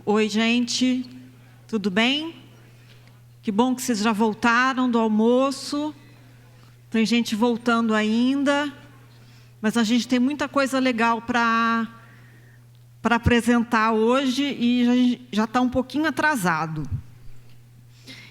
Oi, gente. Tudo bem? Que bom que vocês já voltaram do almoço. Tem gente voltando ainda. Mas a gente tem muita coisa legal para apresentar hoje e já está um pouquinho atrasado.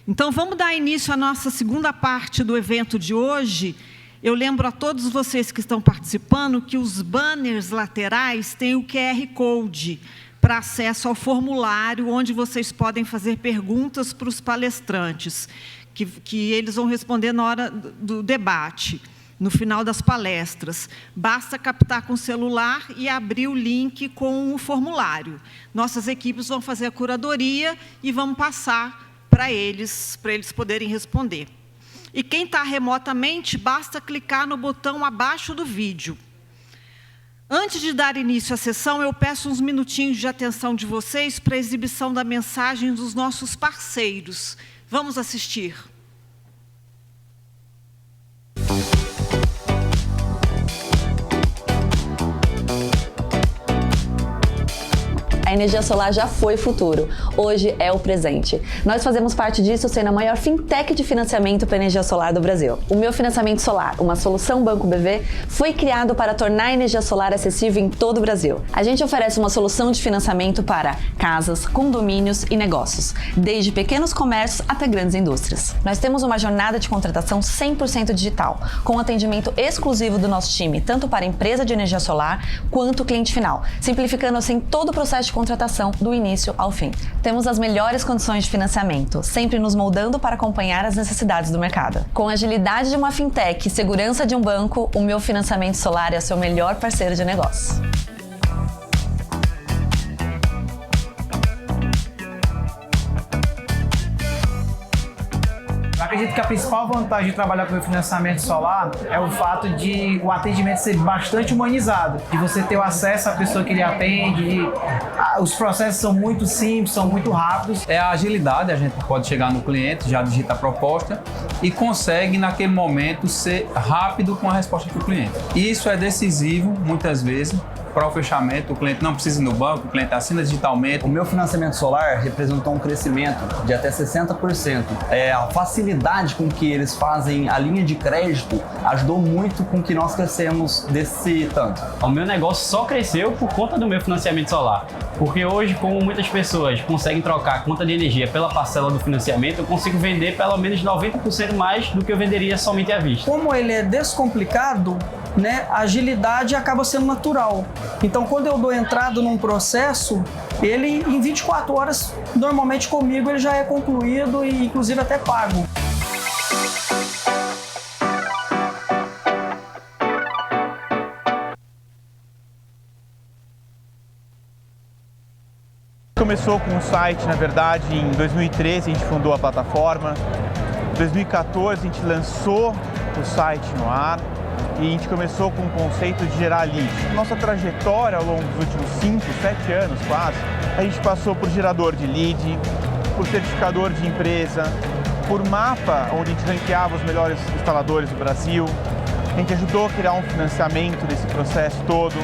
Então, vamos dar início à nossa segunda parte do evento de hoje. Eu lembro a todos vocês que estão participando que os banners laterais têm o QR Code para acesso ao formulário, onde vocês podem fazer perguntas para os palestrantes, que eles vão responder na hora do debate, no final das palestras. Basta captar com o celular e abrir o link com o formulário. Nossas equipes vão fazer a curadoria e vão passar para eles poderem responder. E quem está remotamente, basta clicar no botão abaixo do vídeo. Antes de dar início à sessão, eu peço uns minutinhos de atenção de vocês para a exibição da mensagem dos nossos parceiros. Vamos assistir. A energia solar já foi futuro, hoje é o presente. Nós fazemos parte disso sendo a maior fintech de financiamento para energia solar do Brasil. O Meu Financiamento Solar, uma solução Banco BV, foi criado para tornar a energia solar acessível em todo o Brasil. A gente oferece uma solução de financiamento para casas, condomínios e negócios, desde pequenos comércios até grandes indústrias. Nós temos uma jornada de contratação 100% digital, com atendimento exclusivo do nosso time, tanto para a empresa de energia solar quanto o cliente final, simplificando assim todo o processo de contratação do início ao fim. Temos as melhores condições de financiamento, sempre nos moldando para acompanhar as necessidades do mercado. Com a agilidade de uma fintech e segurança de um banco, o Meu Financiamento Solar é o seu melhor parceiro de negócio. Eu acredito que a principal vantagem de trabalhar com o financiamento solar é o fato de o atendimento ser bastante humanizado, de você ter o acesso à pessoa que lhe atende, os processos são muito simples, são muito rápidos. É a agilidade, a gente pode chegar no cliente, já digita a proposta e consegue naquele momento ser rápido com a resposta para o cliente. Isso é decisivo, muitas vezes, para o fechamento. O cliente não precisa ir no banco, o cliente assina digitalmente. O Meu Financiamento Solar representou um crescimento de até 60%. A facilidade com que eles fazem a linha de crédito ajudou muito com que nós crescemos desse tanto. O meu negócio só cresceu por conta do Meu Financiamento Solar. Porque hoje, como muitas pessoas conseguem trocar a conta de energia pela parcela do financiamento, eu consigo vender pelo menos 90% mais do que eu venderia somente à vista. Como ele é descomplicado, a agilidade acaba sendo natural. Então, quando eu dou entrada num processo, ele em 24 horas, normalmente comigo, ele já é concluído e inclusive até pago. Começou com o site, na verdade, em 2013 a gente fundou a plataforma. Em 2014 a gente lançou o site no ar. E a gente começou com o conceito de gerar lead. Nossa trajetória ao longo dos últimos 5, 7 anos quase, a gente passou por gerador de lead, por certificador de empresa, por mapa, onde a gente ranqueava os melhores instaladores do Brasil. A gente ajudou a criar um financiamento desse processo todo.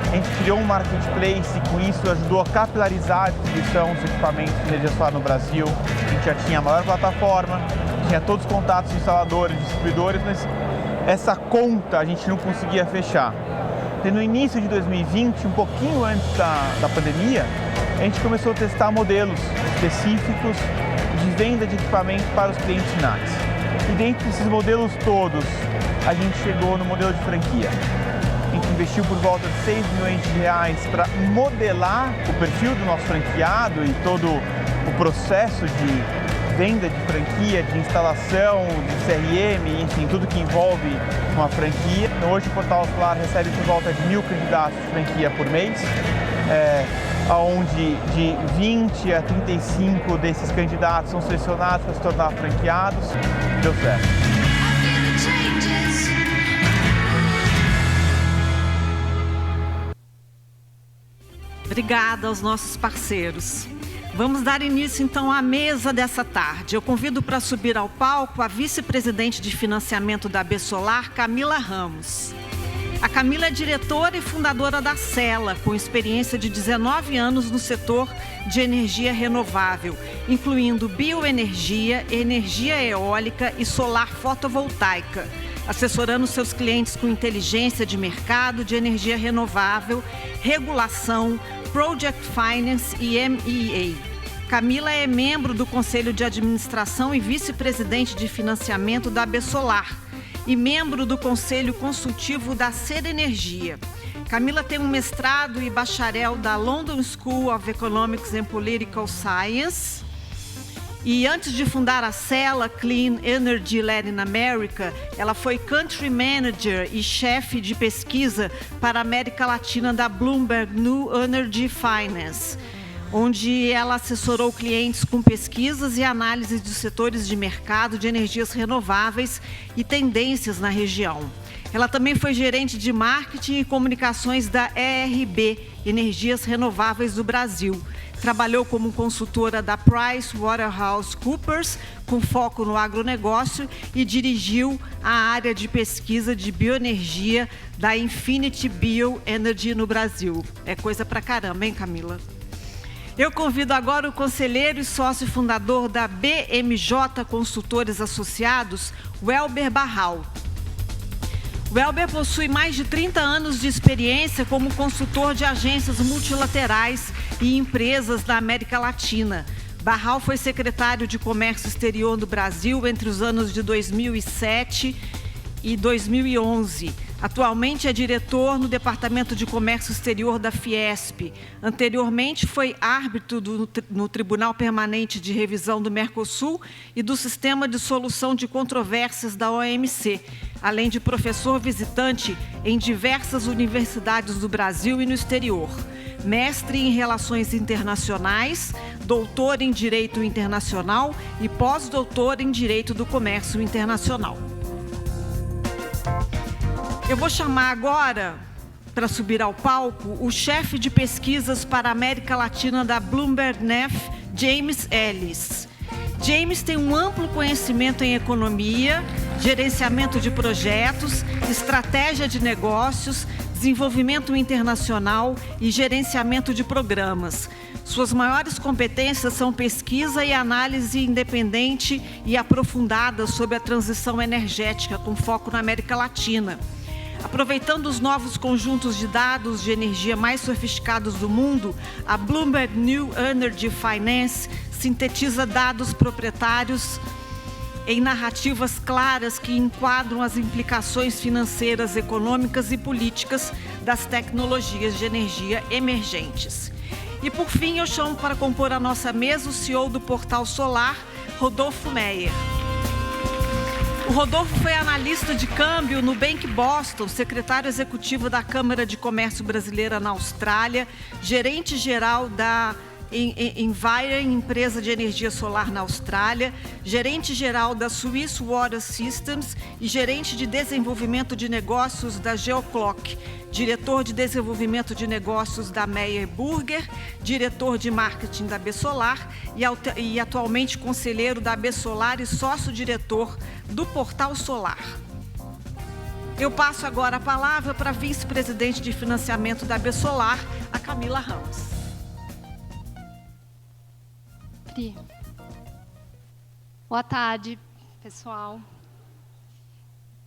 A gente criou um marketplace e com isso ajudou a capilarizar a distribuição dos equipamentos de energia solar no Brasil. A gente já tinha a maior plataforma, tinha todos os contatos de instaladores, distribuidores, mas essa conta a gente não conseguia fechar. E no início de 2020, um pouquinho antes da pandemia, a gente começou a testar modelos específicos de venda de equipamento para os clientes finais. E dentre esses modelos todos, a gente chegou no modelo de franquia. A gente investiu por volta de 6 milhões de reais para modelar o perfil do nosso franqueado e todo o processo de venda de franquia, de instalação, de CRM, enfim, tudo que envolve uma franquia. Hoje o Portal Solar recebe por volta de 1.000 candidatos de franquia por mês, onde de 20 a 35 desses candidatos são selecionados para se tornar franqueados. Deu certo. Obrigada aos nossos parceiros. Vamos dar início, então, à mesa dessa tarde. Eu convido para subir ao palco a vice-presidente de financiamento da AB Solar, Camila Ramos. A Camila é diretora e fundadora da Cela, com experiência de 19 anos no setor de energia renovável, incluindo bioenergia, energia eólica e solar fotovoltaica, assessorando seus clientes com inteligência de mercado de energia renovável, regulação, project finance e MEA. Camila é membro do Conselho de Administração e vice-presidente de financiamento da Besolar e membro do Conselho Consultivo da Ser Energia. Camila tem um mestrado e bacharel da London School of Economics and Political Science. E antes de fundar a Cela Clean Energy Latin America, ela foi Country Manager e chefe de pesquisa para a América Latina da Bloomberg New Energy Finance, onde ela assessorou clientes com pesquisas e análises dos setores de mercado de energias renováveis e tendências na região. Ela também foi gerente de marketing e comunicações da ERB, Energias Renováveis do Brasil. Trabalhou como consultora da PricewaterhouseCoopers, com foco no agronegócio, e dirigiu a área de pesquisa de bioenergia da Infinity Bioenergy no Brasil. É coisa pra caramba, hein, Camila? Eu convido agora o conselheiro e sócio fundador da BMJ Consultores Associados, Welber Barral. Welber possui mais de 30 anos de experiência como consultor de agências multilaterais e empresas da América Latina. Barral foi secretário de Comércio Exterior do Brasil entre os anos de 2007 e 2011. Atualmente é diretor no Departamento de Comércio Exterior da Fiesp. Anteriormente foi árbitro no Tribunal Permanente de Revisão do Mercosul e do Sistema de Solução de Controvérsias da OMC, além de professor visitante em diversas universidades do Brasil e no exterior. Mestre em Relações Internacionais, doutor em Direito Internacional e pós-doutor em Direito do Comércio Internacional. Eu vou chamar agora, para subir ao palco, o chefe de pesquisas para a América Latina da Bloomberg NEF, James Ellis. James tem um amplo conhecimento em economia, gerenciamento de projetos, estratégia de negócios, desenvolvimento internacional e gerenciamento de programas. Suas maiores competências são pesquisa e análise independente e aprofundada sobre a transição energética, com foco na América Latina. Aproveitando os novos conjuntos de dados de energia mais sofisticados do mundo, a Bloomberg New Energy Finance sintetiza dados proprietários em narrativas claras que enquadram as implicações financeiras, econômicas e políticas das tecnologias de energia emergentes. E, por fim, eu chamo para compor a nossa mesa o CEO do Portal Solar, Rodolfo Meyer. O Rodolfo foi analista de câmbio no Bank Boston, secretário executivo da Câmara de Comércio Brasileira na Austrália, gerente-geral da Environ, empresa de energia solar na Austrália, gerente-geral da Swiss Water Systems e gerente de desenvolvimento de negócios da Geoclock, diretor de desenvolvimento de negócios da Meyer Burger, diretor de marketing da Besolar e atualmente conselheiro da Besolar e sócio-diretor do Portal Solar. Eu passo agora a palavra para a vice-presidente de financiamento da Besolar, a Camila Ramos. Boa tarde, pessoal.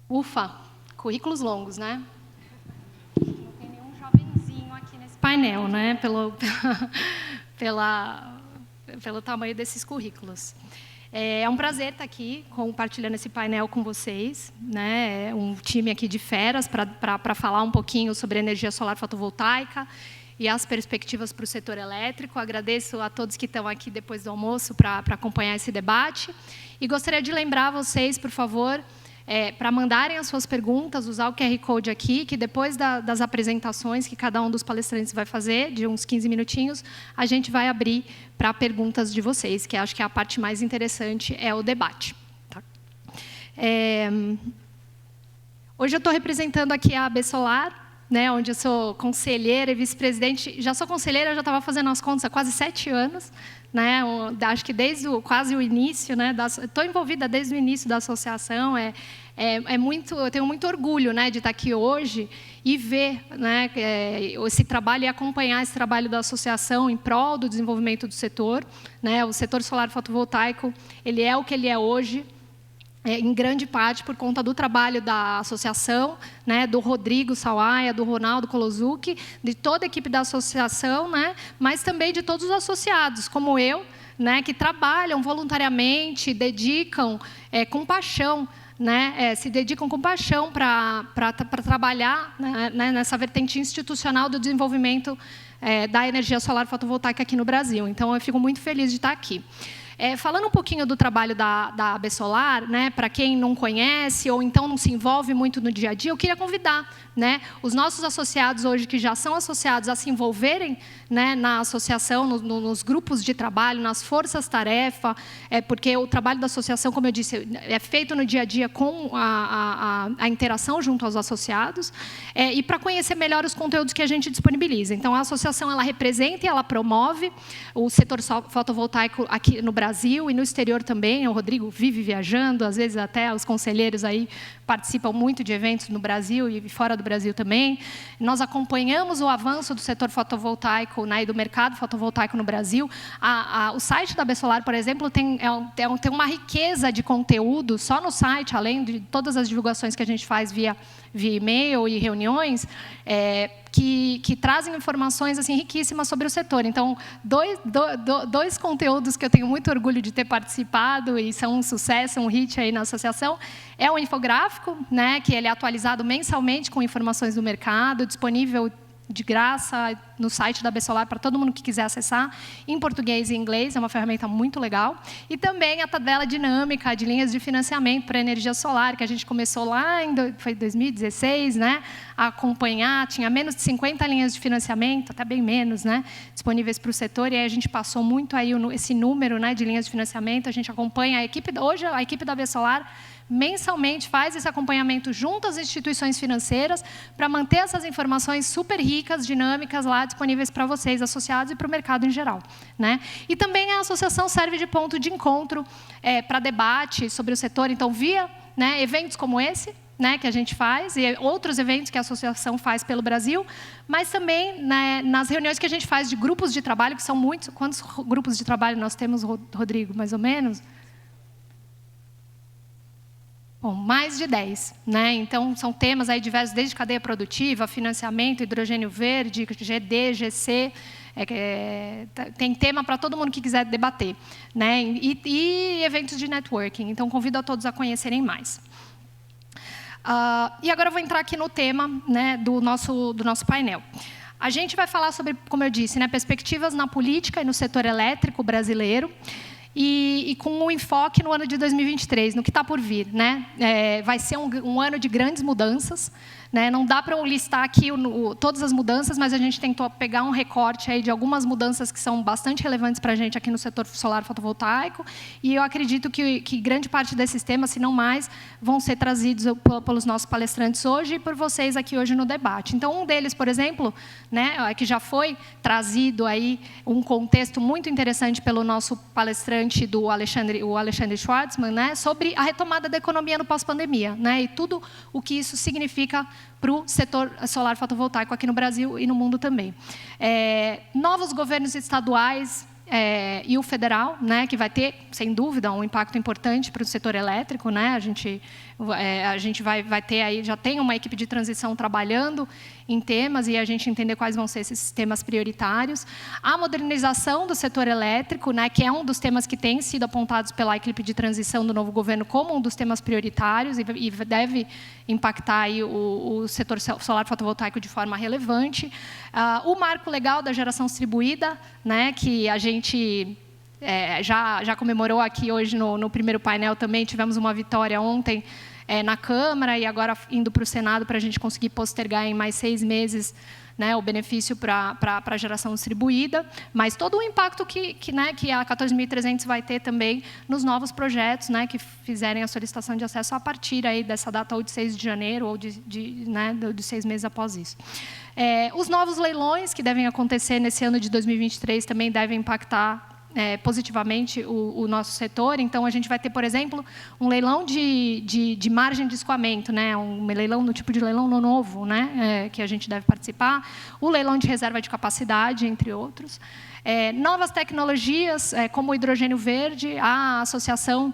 Ufa, currículos longos, né? Não tem nenhum jovenzinho aqui nesse painel, né? Pelo tamanho desses currículos. É um prazer estar aqui compartilhando esse painel com vocês, né? Um time aqui de feras para falar um pouquinho sobre energia solar fotovoltaica e as perspectivas para o setor elétrico. Agradeço a todos que estão aqui depois do almoço para acompanhar esse debate. E gostaria de lembrar vocês, por favor, para mandarem as suas perguntas, usar o QR Code aqui, que depois das apresentações que cada um dos palestrantes vai fazer, de uns 15 minutinhos, a gente vai abrir para perguntas de vocês, que acho que a parte mais interessante é o debate. Tá? Hoje eu estou representando aqui a Besolar, né, onde eu sou conselheira e vice-presidente. Já sou conselheira, já estava fazendo as contas há quase 7 anos, né, acho que desde quase o início, né, estou envolvida desde o início da associação. Eu tenho muito orgulho, né, de estar aqui hoje e ver, né, esse trabalho e acompanhar esse trabalho da associação em prol do desenvolvimento do setor, né. O setor solar fotovoltaico, ele é o que ele é hoje, em grande parte por conta do trabalho da associação, né, do Rodrigo Sawaia, do Ronaldo Kolozuki, de toda a equipe da associação, né, mas também de todos os associados, como eu, né, que trabalham voluntariamente, dedicam com paixão, né, se dedicam com paixão para trabalhar, né, nessa vertente institucional do desenvolvimento da energia solar fotovoltaica aqui no Brasil. Então, eu fico muito feliz de estar aqui. Falando um pouquinho do trabalho da AB Solar, né, para quem não conhece ou então não se envolve muito no dia a dia, eu queria convidar, né, os nossos associados hoje, que já são associados, a se envolverem, né, na associação, nos grupos de trabalho, nas forças-tarefa, porque o trabalho da associação, como eu disse, é feito no dia a dia com a interação junto aos associados, e para conhecer melhor os conteúdos que a gente disponibiliza. Então, a associação, ela representa e ela promove o setor fotovoltaico aqui no Brasil e no exterior também. O Rodrigo vive viajando, às vezes até os conselheiros aí participam muito de eventos no Brasil e fora do Brasil também. Nós acompanhamos o avanço do setor fotovoltaico, né, e do mercado fotovoltaico no Brasil. O site da AB Solar, por exemplo, tem uma riqueza de conteúdo só no site, além de todas as divulgações que a gente faz via e-mail e reuniões, que trazem informações assim riquíssimas sobre o setor. Então, dois conteúdos que eu tenho muito orgulho de ter participado e são um sucesso, um hit aí na associação, é o infográfico, né, que ele é atualizado mensalmente com informações do mercado, disponível de graça no site da AB Solar para todo mundo que quiser acessar, em português e inglês, é uma ferramenta muito legal. E também a tabela dinâmica de linhas de financiamento para energia solar, que a gente começou lá em 2016, né, a acompanhar, tinha menos de 50 linhas de financiamento, até bem menos, né, disponíveis para o setor, e aí a gente passou muito aí esse número, né, de linhas de financiamento, a gente acompanha hoje a equipe da AB Solar mensalmente faz esse acompanhamento junto às instituições financeiras para manter essas informações super ricas, dinâmicas lá disponíveis para vocês, associados, e para o mercado em geral, né? E também a associação serve de ponto de encontro para debate sobre o setor. Então, via, né, eventos como esse, né, que a gente faz, e outros eventos que a associação faz pelo Brasil, mas também, né, nas reuniões que a gente faz de grupos de trabalho, que são muitos. Quantos grupos de trabalho nós temos, Rodrigo, mais ou menos? Bom, mais de 10, né? Então, são temas aí diversos, desde cadeia produtiva, financiamento, hidrogênio verde, GD, GC, tem tema para todo mundo que quiser debater, né? E eventos de networking. Então, convido a todos a conhecerem mais. E agora eu vou entrar aqui no tema, né, do nosso painel. A gente vai falar sobre, como eu disse, né, perspectivas na política e no setor elétrico brasileiro, e com um enfoque no ano de 2023, no que está por vir, né? Vai ser um ano de grandes mudanças, né? Não dá para eu listar aqui todas as mudanças, mas a gente tentou pegar um recorte aí de algumas mudanças que são bastante relevantes para a gente aqui no setor solar fotovoltaico, e eu acredito que grande parte desses temas, se não mais, vão ser trazidos pelos nossos palestrantes hoje e por vocês aqui hoje no debate. Então, um deles, por exemplo, né, que já foi trazido aí um contexto muito interessante pelo nosso palestrante, o Alexandre Schwartzman, né, sobre a retomada da economia no pós-pandemia, né, e tudo o que isso significa para o setor solar fotovoltaico aqui no Brasil e no mundo também. Novos governos estaduais e o federal, né, que vai ter, sem dúvida, um impacto importante para o setor elétrico, né? A gente vai ter aí, já tem uma equipe de transição trabalhando em temas, e a gente entender quais vão ser esses temas prioritários. A modernização do setor elétrico, né, que é um dos temas que tem sido apontados pela equipe de transição do novo governo como um dos temas prioritários e deve impactar aí o setor solar fotovoltaico de forma relevante. O marco legal da geração distribuída, né, que a gente já comemorou aqui hoje no primeiro painel também. Tivemos uma vitória ontem na Câmara e agora indo para o Senado para a gente conseguir postergar em mais 6 meses, né, o benefício para a geração distribuída, mas todo o impacto que a 14.300 vai ter também nos novos projetos, né, que fizerem a solicitação de acesso a partir aí dessa data ou de 6 de janeiro ou de 6 meses após isso. Os novos leilões que devem acontecer nesse ano de 2023 também devem impactar positivamente o nosso setor. Então, a gente vai ter, por exemplo, um leilão de margem de escoamento, né? Um leilão no tipo de leilão novo, né? Que a gente deve participar. O leilão de reserva de capacidade, entre outros. Novas tecnologias, como o hidrogênio verde, a associação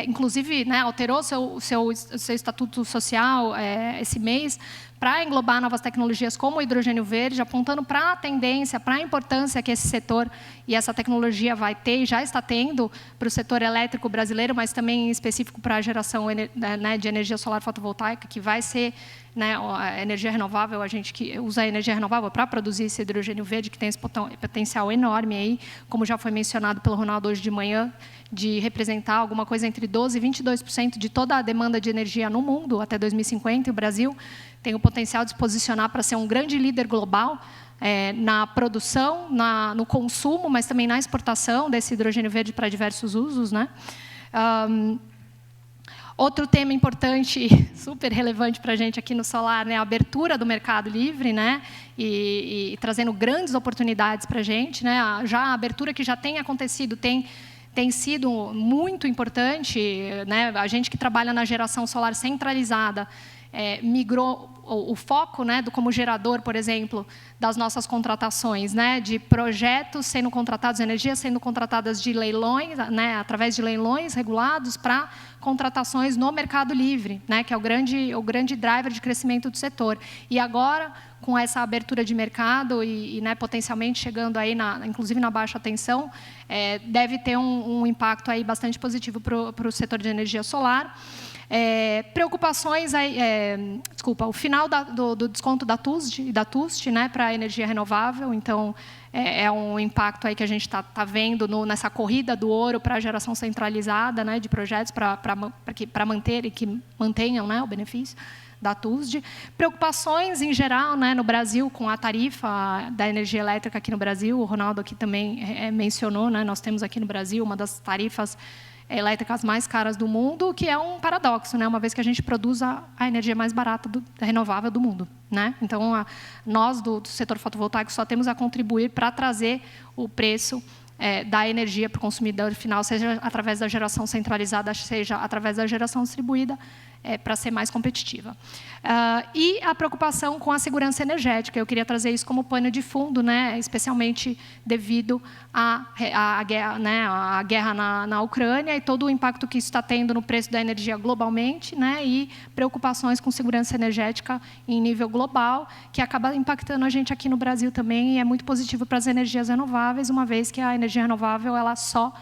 inclusive, né, alterou o seu estatuto social esse mês para englobar novas tecnologias como o hidrogênio verde, apontando para a tendência, para a importância que esse setor e essa tecnologia vai ter e já está tendo para o setor elétrico brasileiro, mas também em específico para a geração, né, de energia solar fotovoltaica, que vai ser, né, a energia renovável, a gente que usa a energia renovável para produzir esse hidrogênio verde, que tem esse potencial enorme aí, como já foi mencionado pelo Ronaldo hoje de manhã, de representar alguma coisa entre 12% e 22% de toda a demanda de energia no mundo até 2050, e o Brasil tem o potencial de se posicionar para ser um grande líder global na produção, no consumo, mas também na exportação desse hidrogênio verde para diversos usos, né? Outro tema importante, super relevante para a gente aqui no solar, né, a abertura do mercado livre, né, e trazendo grandes oportunidades para a gente, né? Já a abertura que já tem acontecido tem sido muito importante, né? A gente que trabalha na geração solar centralizada migrou o foco, né, como gerador, por exemplo, das nossas contratações, né, de projetos sendo contratados, energias sendo contratadas de leilões, né, através de leilões regulados para contratações no mercado livre, né, que é o grande driver de crescimento do setor. E agora, com essa abertura de mercado né, potencialmente chegando aí, inclusive na baixa tensão, deve ter um impacto aí bastante positivo para o setor de energia solar. Preocupações, o final do desconto da TUSD e da TUST, né, para a energia renovável. Então, é um impacto aí que a gente está vendo nessa corrida do ouro para a geração centralizada, né, de projetos para manter e que mantenham, né, o benefício da TUSD. Preocupações em geral, né, no Brasil com a tarifa da energia elétrica aqui no Brasil. O Ronaldo aqui também mencionou, né, nós temos aqui no Brasil uma das tarifas elétricas mais caras do mundo, que é um paradoxo, né? Uma vez que a gente produz a energia mais barata renovável do mundo, né? Então, nós do setor fotovoltaico só temos a contribuir para trazer o preço da energia para o consumidor final, seja através da geração centralizada, seja através da geração distribuída, para ser mais competitiva. E a preocupação com a segurança energética. Eu queria trazer isso como pano de fundo, né, especialmente devido à guerra, né, à guerra na Ucrânia e todo o impacto que isso está tendo no preço da energia globalmente, né, e preocupações com segurança energética em nível global, que acaba impactando a gente aqui no Brasil também, e é muito positivo para as energias renováveis, uma vez que a energia renovável ela só,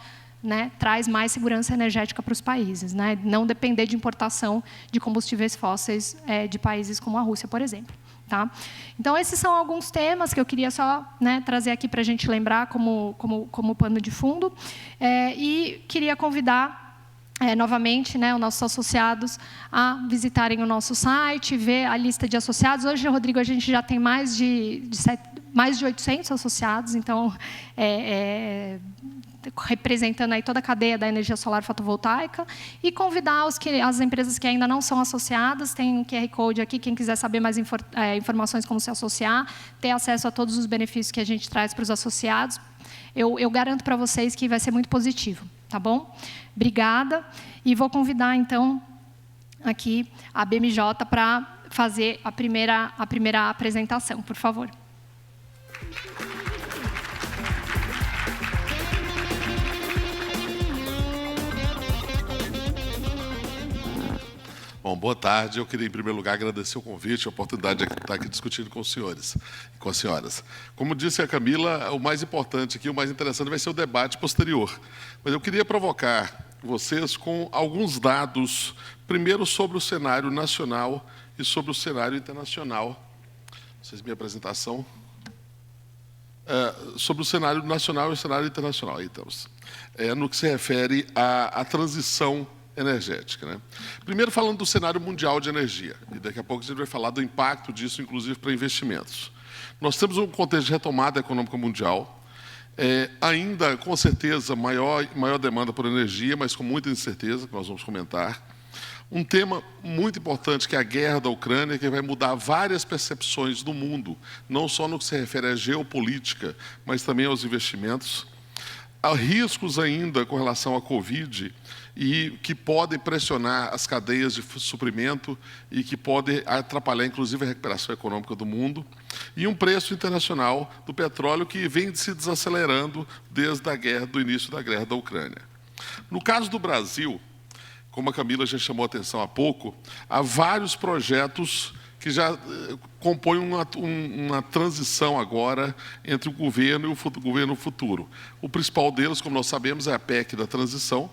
né, traz mais segurança energética para os países, né, não depender de importação de combustíveis fósseis de países como a Rússia, por exemplo. Tá? Então, esses são alguns temas que eu queria só, né, trazer aqui para a gente lembrar como pano de fundo. E queria convidar novamente, né, os nossos associados a visitarem o nosso site, ver a lista de associados. Hoje, Rodrigo, a gente já tem mais de 800 associados, então, representando aí toda a cadeia da energia solar fotovoltaica, e convidar as empresas que ainda não são associadas, tem um QR Code aqui, quem quiser saber mais informações como se associar, ter acesso a todos os benefícios que a gente traz para os associados. Eu garanto para vocês que vai ser muito positivo, tá bom? Obrigada, e vou convidar, então, aqui a BMJ para fazer a primeira apresentação, por favor. Bom, boa tarde. Eu queria, em primeiro lugar, agradecer o convite, a oportunidade de estar aqui discutindo com os senhores e com as senhoras. Como disse a Camila, o mais importante aqui, o mais interessante vai ser o debate posterior. Mas eu queria provocar vocês com alguns dados, primeiro sobre o cenário nacional e sobre o cenário internacional. Vocês, minha apresentação. Sobre o cenário nacional e o cenário internacional. Aí estamos. No que se refere à transição energética, né? Primeiro, falando do cenário mundial de energia, e daqui a pouco a gente vai falar do impacto disso, inclusive, para investimentos. Nós temos um contexto de retomada econômica mundial, ainda, com certeza, maior demanda por energia, mas com muita incerteza, que nós vamos comentar. Um tema muito importante, que é a guerra da Ucrânia, que vai mudar várias percepções do mundo, não só no que se refere à geopolítica, mas também aos investimentos. Há riscos ainda com relação à Covid e que podem pressionar as cadeias de suprimento e que podem atrapalhar, inclusive, a recuperação econômica do mundo. E um preço internacional do petróleo que vem se desacelerando desde a guerra, do início da guerra da Ucrânia. No caso do Brasil, como a Camila já chamou a atenção há pouco, há vários projetos que já compõem uma transição agora entre o governo e o governo futuro. O principal deles, como nós sabemos, é a PEC da transição,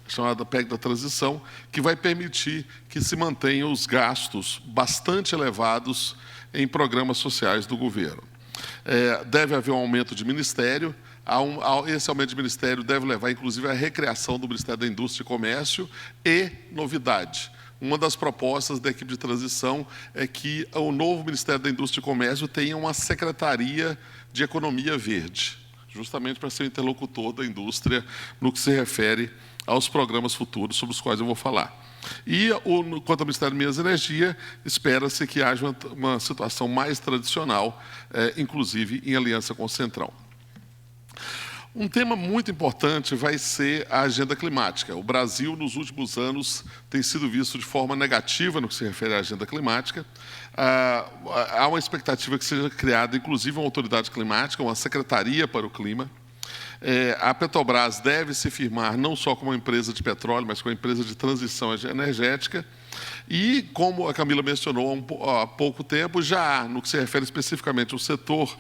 chamada PEC da transição, que vai permitir que se mantenham os gastos bastante elevados em programas sociais do governo. Deve haver um aumento de ministério. Esse aumento de ministério deve levar, inclusive, à recriação do Ministério da Indústria e Comércio e, novidade, uma das propostas da equipe de transição é que o novo Ministério da Indústria e Comércio tenha uma secretaria de economia verde, justamente para ser o interlocutor da indústria no que se refere aos programas futuros sobre os quais eu vou falar. E, quanto ao Ministério de Minas e Energia, espera-se que haja uma situação mais tradicional, inclusive em aliança com o Centrão. Um tema muito importante vai ser a agenda climática. O Brasil, nos últimos anos, tem sido visto de forma negativa no que se refere à agenda climática. Há uma expectativa que seja criada, inclusive, uma autoridade climática, uma secretaria para o clima. A Petrobras deve se firmar não só como uma empresa de petróleo, mas como uma empresa de transição energética. E, como a Camila mencionou há pouco tempo, já há, no que se refere especificamente ao setor,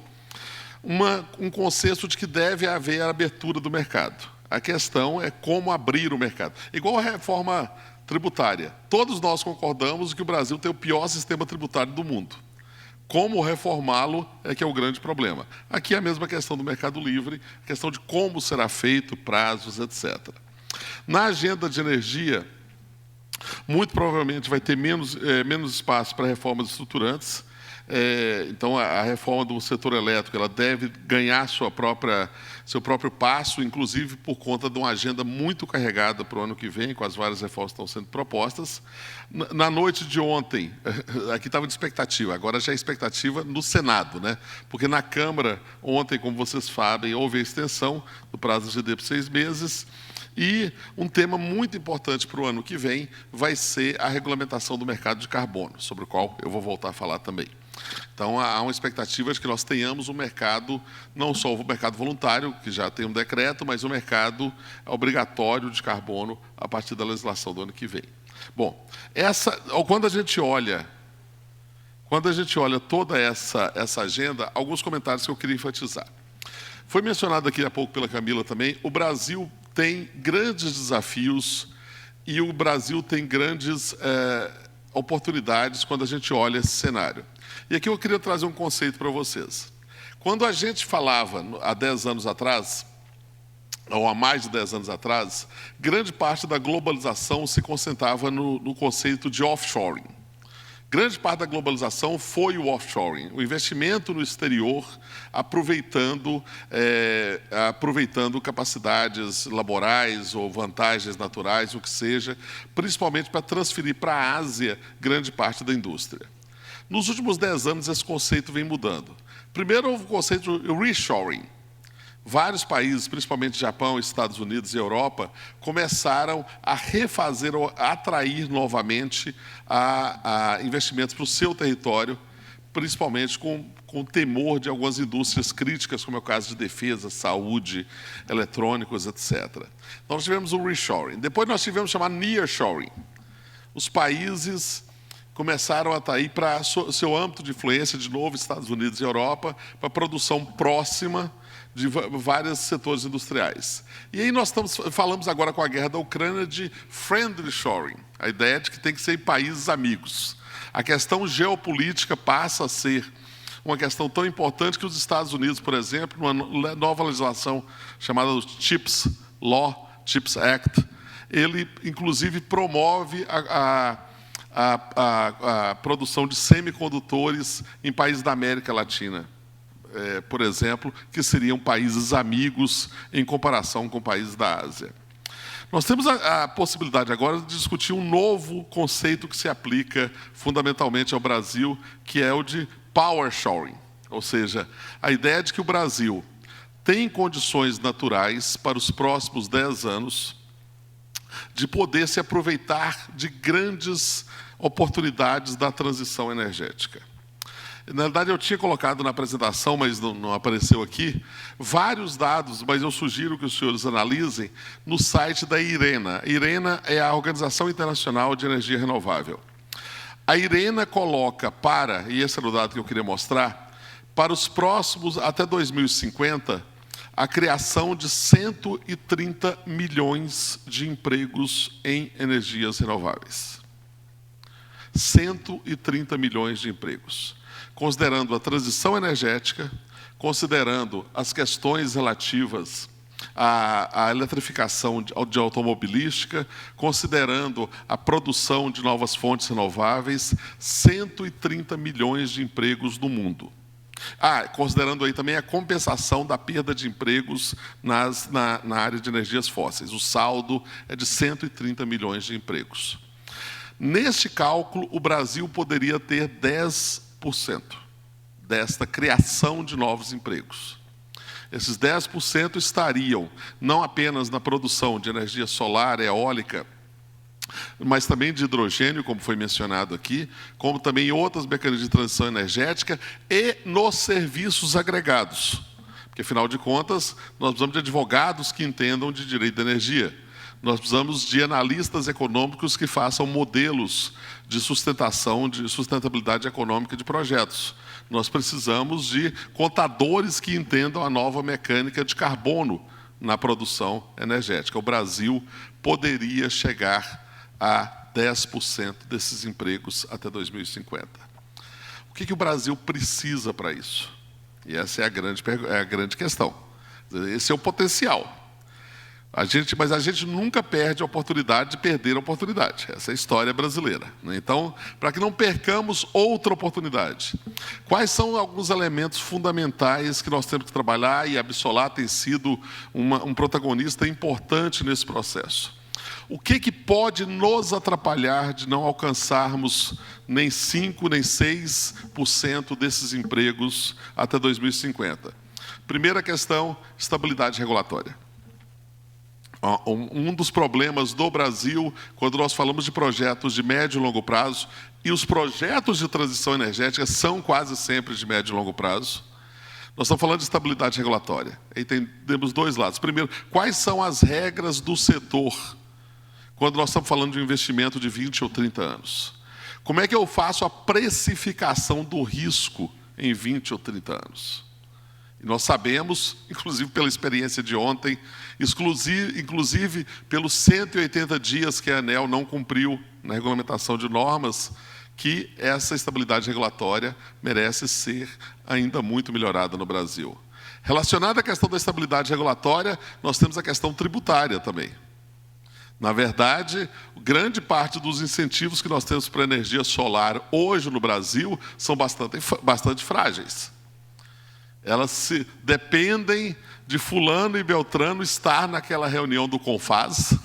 um consenso de que deve haver a abertura do mercado. A questão é como abrir o mercado. Igual a reforma tributária. Todos nós concordamos que o Brasil tem o pior sistema tributário do mundo. Como reformá-lo é que é o grande problema. Aqui é a mesma questão do mercado livre, a questão de como será feito, prazos, etc. Na agenda de energia, muito provavelmente vai ter menos espaço para reformas estruturantes. Então, a reforma do setor elétrico ela deve ganhar seu próprio passo, inclusive por conta de uma agenda muito carregada para o ano que vem, com as várias reformas que estão sendo propostas. Na noite de ontem, aqui estava de expectativa, agora já é expectativa no Senado, né? Porque na Câmara, ontem, como vocês sabem, houve a extensão do prazo de GD por 6 meses, e um tema muito importante para o ano que vem vai ser a regulamentação do mercado de carbono, sobre o qual eu vou voltar a falar também. Então, há uma expectativa de que nós tenhamos um mercado, não só o mercado voluntário, que já tem um decreto, mas um mercado obrigatório de carbono a partir da legislação do ano que vem. Bom, quando a gente olha toda essa agenda, alguns comentários que eu queria enfatizar. Foi mencionado aqui há pouco pela Camila também, o Brasil tem grandes desafios e o Brasil tem grandes oportunidades quando a gente olha esse cenário. E aqui eu queria trazer um conceito para vocês. Quando a gente falava, há 10 anos atrás, ou há mais de 10 anos atrás, grande parte da globalização se concentrava no conceito de offshoring. Grande parte da globalização foi o offshoring, o investimento no exterior, aproveitando capacidades laborais ou vantagens naturais, o que seja, principalmente para transferir para a Ásia grande parte da indústria. Nos últimos 10 anos, esse conceito vem mudando. Primeiro, houve o conceito de reshoring. Vários países, principalmente Japão, Estados Unidos e Europa, começaram a refazer ou a atrair novamente a investimentos para o seu território, principalmente com o temor de algumas indústrias críticas, como é o caso de defesa, saúde, eletrônicos, etc. Então, nós tivemos o reshoring. Depois, nós tivemos o chamado nearshoring. Os países começaram a atrair para seu âmbito de influência, de novo, Estados Unidos e Europa, para a produção próxima de vários setores industriais. E aí nós falamos agora com a guerra da Ucrânia de friendly shoring, a ideia de que tem que ser em países amigos. A questão geopolítica passa a ser uma questão tão importante que os Estados Unidos, por exemplo, numa nova legislação chamada CHIPS Law, CHIPS Act, ele, inclusive, promove a produção de semicondutores em países da América Latina, por exemplo, que seriam países amigos em comparação com países da Ásia. Nós temos a possibilidade agora de discutir um novo conceito que se aplica fundamentalmente ao Brasil, que é o de power shoring, ou seja, a ideia de que o Brasil tem condições naturais para os próximos 10 anos de poder se aproveitar de grandes oportunidades da transição energética. Na verdade, eu tinha colocado na apresentação, mas não apareceu aqui, vários dados, mas eu sugiro que os senhores analisem no site da IRENA. A IRENA é a Organização Internacional de Energia Renovável. A IRENA coloca e esse era o dado que eu queria mostrar, para os próximos, até 2050, a criação de 130 milhões de empregos em energias renováveis. 130 milhões de empregos. Considerando a transição energética, considerando as questões relativas à eletrificação de automobilística, considerando a produção de novas fontes renováveis, 130 milhões de empregos no mundo. Considerando aí também a compensação da perda de empregos na área de energias fósseis. O saldo é de 130 milhões de empregos. Neste cálculo, o Brasil poderia ter 10% desta criação de novos empregos. Esses 10% estariam não apenas na produção de energia solar, eólica, mas também de hidrogênio, como foi mencionado aqui, como também em outros mecanismos de transição energética e nos serviços agregados. Porque, afinal de contas, nós precisamos de advogados que entendam de direito de energia. Nós precisamos de analistas econômicos que façam modelos de sustentação, de sustentabilidade econômica de projetos. Nós precisamos de contadores que entendam a nova mecânica de carbono na produção energética. O Brasil poderia chegar a 10% desses empregos até 2050. O que o Brasil precisa para isso? E essa é a grande questão. Esse é o potencial. Mas a gente nunca perde a oportunidade de perder a oportunidade. Essa é a história brasileira. Então, para que não percamos outra oportunidade, quais são alguns elementos fundamentais que nós temos que trabalhar, e a Absolar tem sido um protagonista importante nesse processo? O que pode nos atrapalhar de não alcançarmos nem 5%, nem 6% desses empregos até 2050? Primeira questão, estabilidade regulatória. Um dos problemas do Brasil, quando nós falamos de projetos de médio e longo prazo, e os projetos de transição energética são quase sempre de médio e longo prazo, nós estamos falando de estabilidade regulatória. Aí temos dois lados. Primeiro, quais são as regras do setor quando nós estamos falando de um investimento de 20 ou 30 anos? Como é que eu faço a precificação do risco em 20 ou 30 anos? E nós sabemos, inclusive pela experiência de ontem, inclusive pelos 180 dias que a ANEEL não cumpriu na regulamentação de normas, que essa estabilidade regulatória merece ser ainda muito melhorada no Brasil. Relacionada à questão da estabilidade regulatória, nós temos a questão tributária também. Na verdade, grande parte dos incentivos que nós temos para a energia solar hoje no Brasil são bastante frágeis. Elas dependem de fulano e beltrano estar naquela reunião do CONFAS,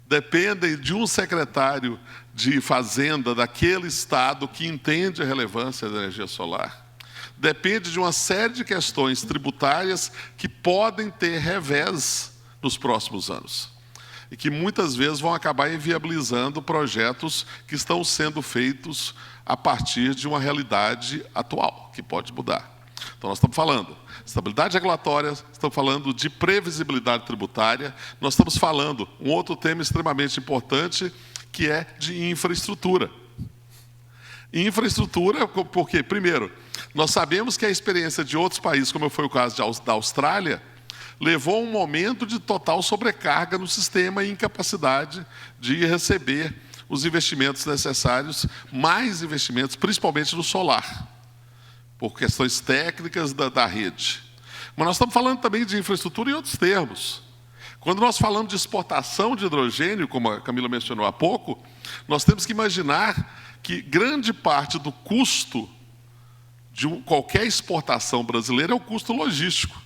dependem de um secretário de fazenda daquele estado que entende a relevância da energia solar, depende de uma série de questões tributárias que podem ter revés nos próximos anos e que muitas vezes vão acabar inviabilizando projetos que estão sendo feitos a partir de uma realidade atual, que pode mudar. Então, nós estamos falando de estabilidade regulatória, estamos falando de previsibilidade tributária, nós estamos falando um outro tema extremamente importante, que é de infraestrutura. Infraestrutura, porque, primeiro, nós sabemos que a experiência de outros países, como foi o caso da Austrália, levou a um momento de total sobrecarga no sistema e incapacidade de receber os investimentos necessários, mais investimentos, principalmente no solar, por questões técnicas da rede. Mas nós estamos falando também de infraestrutura em outros termos. Quando nós falamos de exportação de hidrogênio, como a Camila mencionou há pouco, nós temos que imaginar que grande parte do custo de qualquer exportação brasileira é o custo logístico.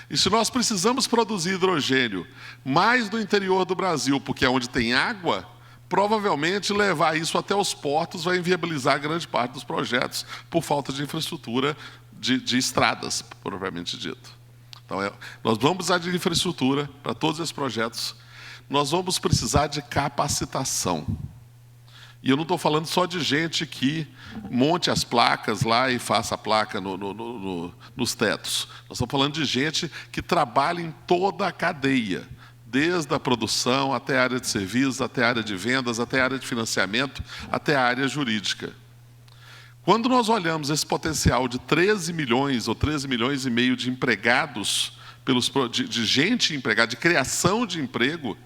E se nós precisamos produzir hidrogênio mais no interior do Brasil, porque é onde tem água, provavelmente levar isso até os portos vai inviabilizar grande parte dos projetos por falta de infraestrutura de estradas, propriamente dito. Então, nós vamos precisar de infraestrutura para todos esses projetos. Nós vamos precisar de capacitação. E eu não estou falando só de gente que monte as placas lá e faça a placa nos tetos. Nós estamos falando de gente que trabalha em toda a cadeia, desde a produção até a área de serviços, até a área de vendas, até a área de financiamento, até a área jurídica. Quando nós olhamos esse potencial de 13 milhões ou 13 milhões e meio de empregados, de gente empregada, de criação de emprego,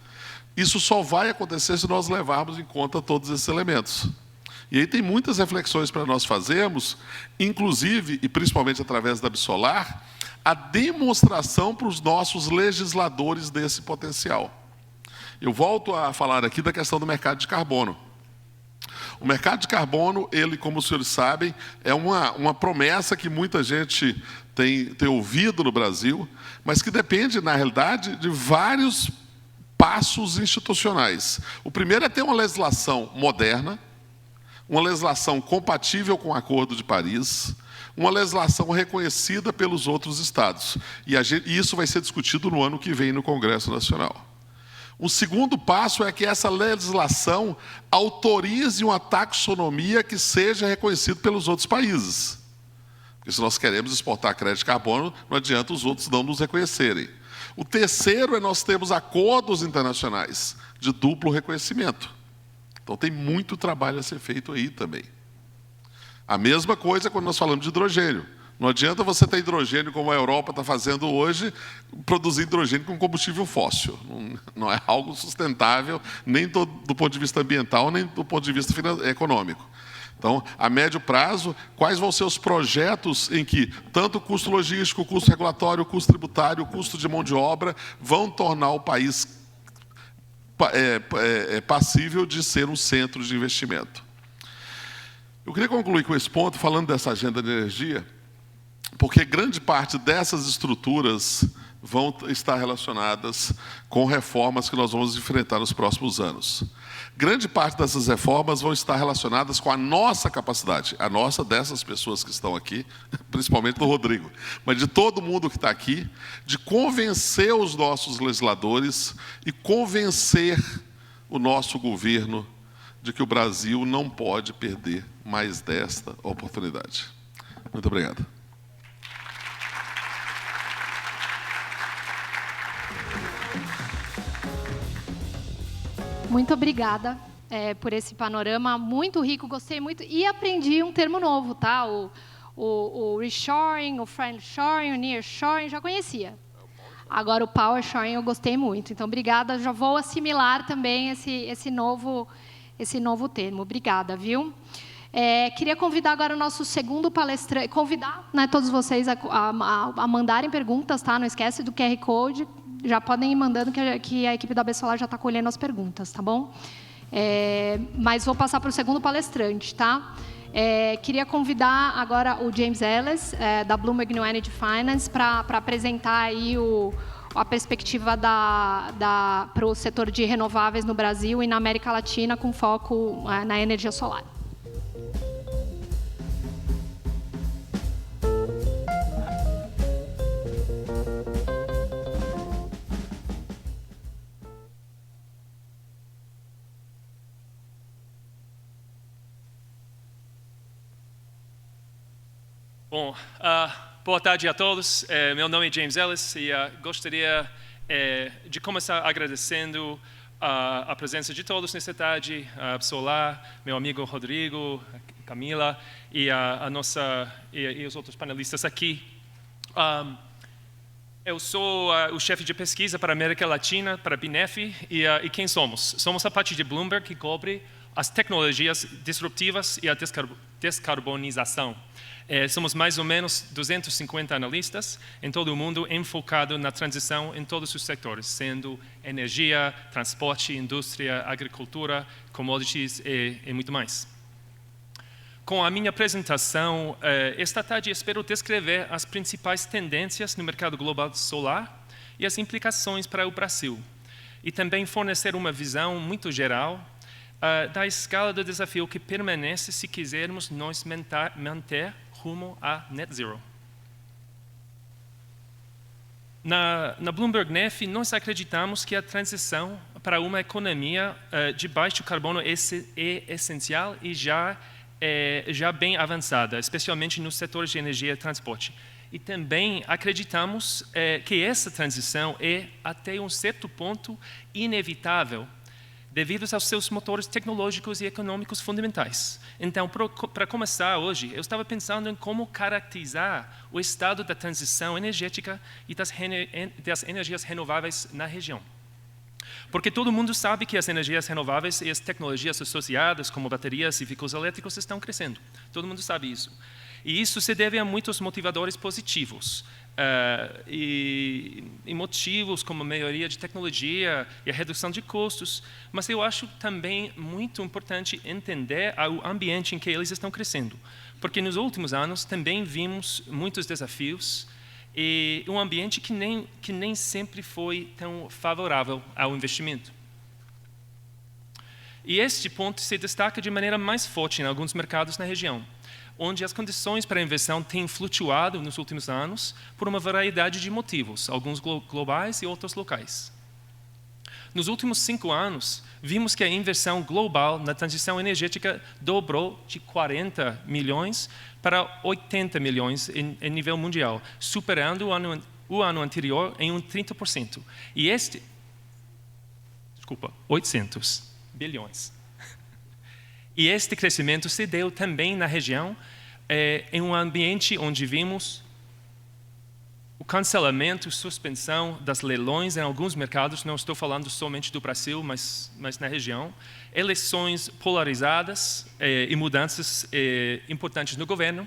isso só vai acontecer se nós levarmos em conta todos esses elementos. E aí tem muitas reflexões para nós fazermos, inclusive, e principalmente através da Absolar, a demonstração para os nossos legisladores desse potencial. Eu volto a falar aqui da questão do mercado de carbono. O mercado de carbono, ele, como os senhores sabem, é uma promessa que muita gente tem ouvido no Brasil, mas que depende, na realidade, de vários passos institucionais. O primeiro é ter uma legislação moderna, uma legislação compatível com o Acordo de Paris, uma legislação reconhecida pelos outros estados. E isso vai ser discutido no ano que vem no Congresso Nacional. O segundo passo é que essa legislação autorize uma taxonomia que seja reconhecida pelos outros países. Porque se nós queremos exportar crédito de carbono, não adianta os outros não nos reconhecerem. O terceiro é nós temos acordos internacionais de duplo reconhecimento. Então tem muito trabalho a ser feito aí também. A mesma coisa quando nós falamos de hidrogênio. Não adianta você ter hidrogênio como a Europa está fazendo hoje, produzir hidrogênio com combustível fóssil. Não é algo sustentável, nem do ponto de vista ambiental, nem do ponto de vista econômico. Então, a médio prazo, quais vão ser os projetos em que tanto o custo logístico, o custo regulatório, o custo tributário, o custo de mão de obra vão tornar o país passível de ser um centro de investimento. Eu queria concluir com esse ponto, falando dessa agenda de energia, porque grande parte dessas estruturas vão estar relacionadas com reformas que nós vamos enfrentar nos próximos anos. Grande parte dessas reformas vão estar relacionadas com a nossa capacidade, a nossa dessas pessoas que estão aqui, principalmente do Rodrigo, mas de todo mundo que está aqui, de convencer os nossos legisladores e convencer o nosso governo de que o Brasil não pode perder mais desta oportunidade. Muito obrigado. Muito obrigada por esse panorama muito rico, gostei muito e aprendi um termo novo, tá? O reshoring, o friendshoring, o nearshoring, já conhecia. Agora o powershoring eu gostei muito. Então, obrigada. Já vou assimilar também esse novo termo. Obrigada, viu? Queria convidar agora o nosso segundo palestrante, convidar, né, todos vocês a mandarem perguntas, tá? Não esquece do QR Code. Já podem ir mandando que a equipe da Absolar já está colhendo as perguntas, tá bom? Mas vou passar para o segundo palestrante, tá? Queria convidar agora o James Ellis, da Bloomberg New Energy Finance, para apresentar aí a perspectiva para o setor de renováveis no Brasil e na América Latina, com foco na energia solar. Bom, boa tarde a todos. Meu nome é James Ellis e gostaria de começar agradecendo a presença de todos nessa tarde, a Absolar, meu amigo Rodrigo, Camila e e os outros panelistas aqui. Eu sou o chefe de pesquisa para a América Latina, para a BNEF, e quem somos? Somos a parte de Bloomberg que cobre as tecnologias disruptivas e a descarbonização. Somos mais ou menos 250 analistas em todo o mundo enfocados na transição em todos os setores, sendo energia, transporte, indústria, agricultura, commodities e muito mais. Com a minha apresentação, esta tarde espero descrever as principais tendências no mercado global solar e as implicações para o Brasil, e também fornecer uma visão muito geral da escala do desafio que permanece se quisermos nos manter rumo a net zero. Na Bloomberg NEF, nós acreditamos que a transição para uma economia de baixo carbono é essencial e já bem avançada, especialmente nos setores de energia e transporte. E também acreditamos que essa transição é, até um certo ponto, inevitável, devido aos seus motores tecnológicos e econômicos fundamentais. Então, para começar hoje, eu estava pensando em como caracterizar o estado da transição energética e das energias renováveis na região. Porque todo mundo sabe que as energias renováveis e as tecnologias associadas, como baterias e veículos elétricos, estão crescendo. Todo mundo sabe isso. E isso se deve a muitos motivadores positivos. E motivos como a melhoria de tecnologia e a redução de custos, mas eu acho também muito importante entender o ambiente em que eles estão crescendo, porque nos últimos anos também vimos muitos desafios e um ambiente que nem sempre foi tão favorável ao investimento. E este ponto se destaca de maneira mais forte em alguns mercados na região, onde as condições para a inversão têm flutuado nos últimos anos por uma variedade de motivos, alguns globais e outros locais. Nos últimos 5 anos, vimos que a inversão global na transição energética dobrou de 40 milhões para 80 milhões em nível mundial, superando o ano anterior em 30%. E 800 bilhões. E este crescimento se deu também na região, em um ambiente onde vimos o cancelamento, suspensão das leilões em alguns mercados, não estou falando somente do Brasil, mas na região, eleições polarizadas e mudanças importantes no governo,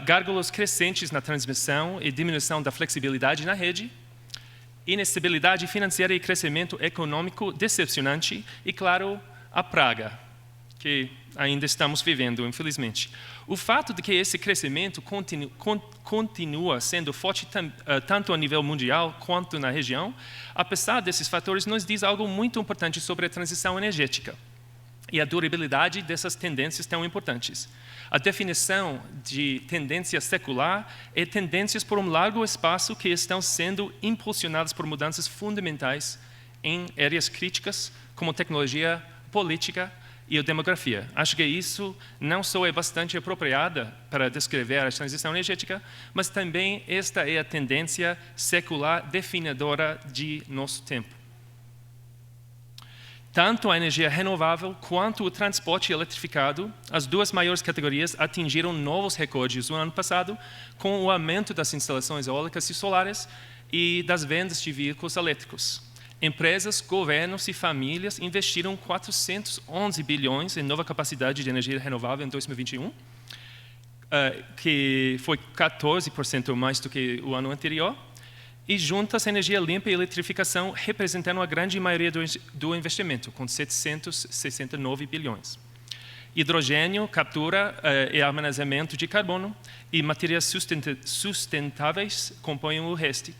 gárgulas crescentes na transmissão e diminuição da flexibilidade na rede, inestabilidade financeira e crescimento econômico decepcionante e, claro, a praga, que ainda estamos vivendo, infelizmente. O fato de que esse crescimento continua sendo forte tanto a nível mundial quanto na região, apesar desses fatores, nos diz algo muito importante sobre a transição energética e a durabilidade dessas tendências tão importantes. A definição de tendência secular é tendências por um largo espaço que estão sendo impulsionadas por mudanças fundamentais em áreas críticas como tecnologia, política e a demografia. Acho que isso não só é bastante apropriada para descrever a transição energética, mas também esta é a tendência secular definidora de nosso tempo. Tanto a energia renovável quanto o transporte eletrificado, as duas maiores categorias, atingiram novos recordes no ano passado, com o aumento das instalações eólicas e solares e das vendas de veículos elétricos. Empresas, governos e famílias investiram 411 bilhões em nova capacidade de energia renovável em 2021, que foi 14% mais do que o ano anterior, e juntas, energia limpa e eletrificação representaram a grande maioria do investimento, com 769 bilhões. Hidrogênio, captura e armazenamento de carbono e matérias sustentáveis compõem o resto,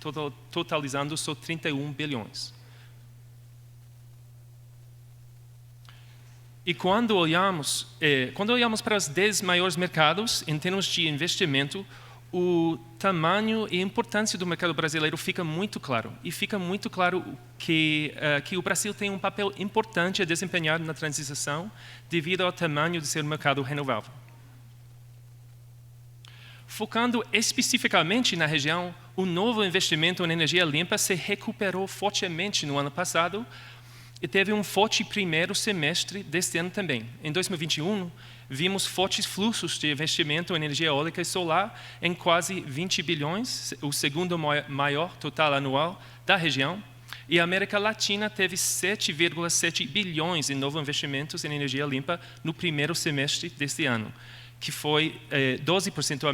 totalizando só 31 bilhões. E quando olhamos para os 10 maiores mercados, em termos de investimento, o tamanho e a importância do mercado brasileiro fica muito claro. E fica muito claro que o Brasil tem um papel importante a desempenhar na transição devido ao tamanho de seu mercado renovável. Focando especificamente na região, o novo investimento em energia limpa se recuperou fortemente no ano passado e teve um forte primeiro semestre deste ano também. Em 2021, vimos fortes fluxos de investimento em energia eólica e solar em quase 20 bilhões, o segundo maior total anual da região, E a América Latina teve 7,7 bilhões em novos investimentos em energia limpa no primeiro semestre deste ano, que foi 12%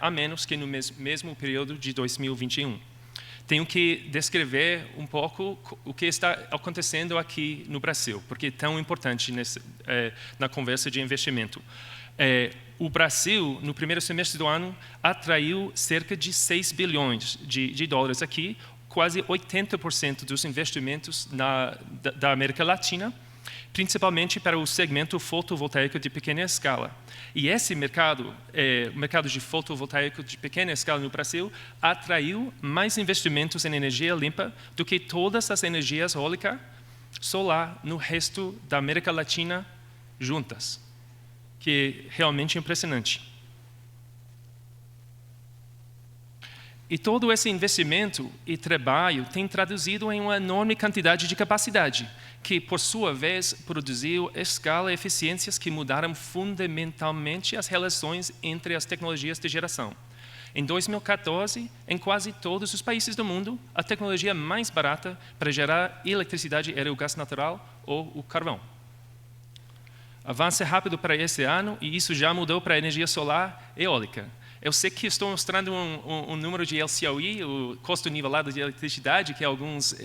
a menos que no mesmo período de 2021. Tenho que descrever um pouco o que está acontecendo aqui no Brasil, porque é tão importante na conversa de investimento. O Brasil, no primeiro semestre do ano, atraiu cerca de 6 bilhões de dólares aqui, quase 80% dos investimentos da América Latina, principalmente para o segmento fotovoltaico de pequena escala. E esse mercado, o mercado de fotovoltaico de pequena escala no Brasil, atraiu mais investimentos em energia limpa do que todas as energias eólica, solar no resto da América Latina juntas, que é realmente impressionante. E todo esse investimento e trabalho tem traduzido em uma enorme quantidade de capacidade, que, por sua vez, produziu escala e eficiências que mudaram fundamentalmente as relações entre as tecnologias de geração. Em 2014, em quase todos os países do mundo, a tecnologia mais barata para gerar eletricidade era o gás natural ou o carvão. Avança rápido para esse ano e isso já mudou para a energia solar e eólica. Eu sei que estou mostrando um número de LCOE, o custo nivelado de eletricidade, que alguns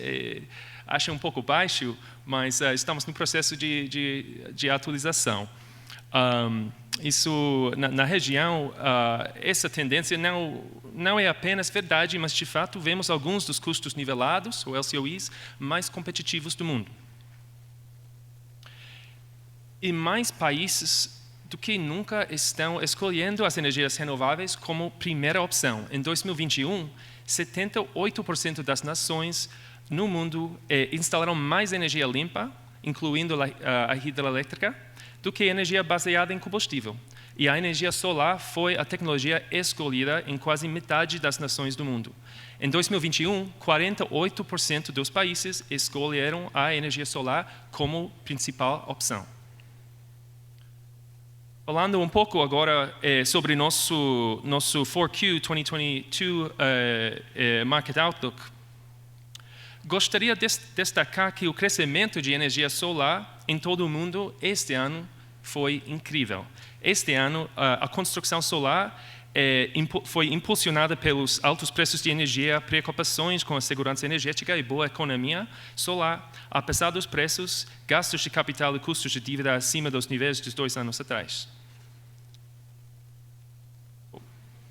acham um pouco baixo, mas estamos no processo de atualização. Isso, na região, essa tendência não é apenas verdade, mas, de fato, vemos alguns dos custos nivelados, ou LCOEs, mais competitivos do mundo. E mais países do que nunca estão escolhendo as energias renováveis como primeira opção. Em 2021, 78% das nações no mundo instalaram mais energia limpa, incluindo a hidrelétrica, do que energia baseada em combustível. E a energia solar foi a tecnologia escolhida em quase metade das nações do mundo. Em 2021, 48% dos países escolheram a energia solar como principal opção. Falando um pouco agora sobre nosso 4Q 2022 Market Outlook, gostaria de destacar que o crescimento de energia solar em todo o mundo este ano foi incrível. Este ano, a construção solar foi impulsionada pelos altos preços de energia, preocupações com a segurança energética e boa economia solar, apesar dos preços, gastos de capital e custos de dívida acima dos níveis de 2 anos atrás.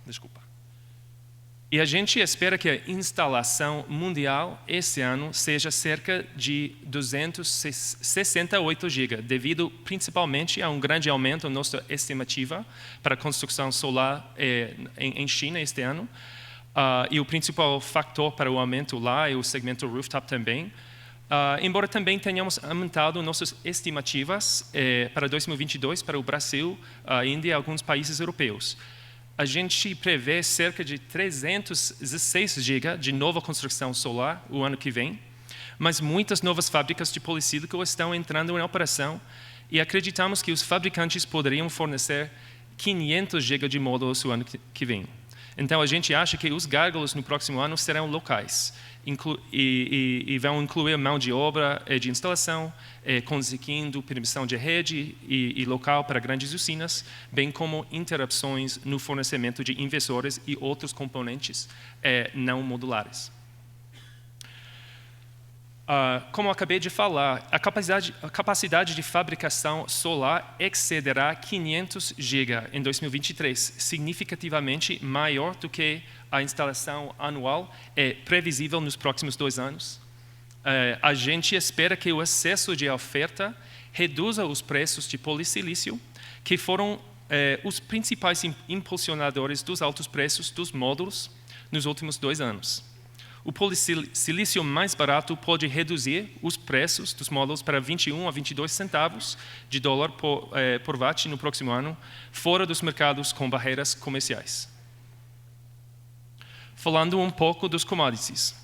Desculpa. E a gente espera que a instalação mundial esse ano seja cerca de 268 GB, devido principalmente a um grande aumento na nossa estimativa para a construção solar em China este ano. E o principal fator para o aumento lá é o segmento rooftop também. Embora também tenhamos aumentado nossas estimativas para 2022 para o Brasil, a Índia e alguns países europeus. A gente prevê cerca de 316 GB de nova construção solar o ano que vem, mas muitas novas fábricas de policílico estão entrando em operação e acreditamos que os fabricantes poderiam fornecer 500 GB de módulos o ano que vem. Então, a gente acha que os gargalos no próximo ano serão locais e vão incluir mão de obra de instalação, conseguindo permissão de rede e local para grandes usinas, bem como interrupções no fornecimento de inversores e outros componentes não modulares. Como acabei de falar, a capacidade de fabricação solar excederá 500 GB em 2023, significativamente maior do que a instalação anual previsível nos próximos 2 anos. A gente espera que o excesso de oferta reduza os preços de polissilício, que foram os principais impulsionadores dos altos preços dos módulos nos últimos 2 anos. O polissilício mais barato pode reduzir os preços dos módulos para 21 a 22 centavos de dólar por watt no próximo ano, fora dos mercados com barreiras comerciais. Falando um pouco dos commodities.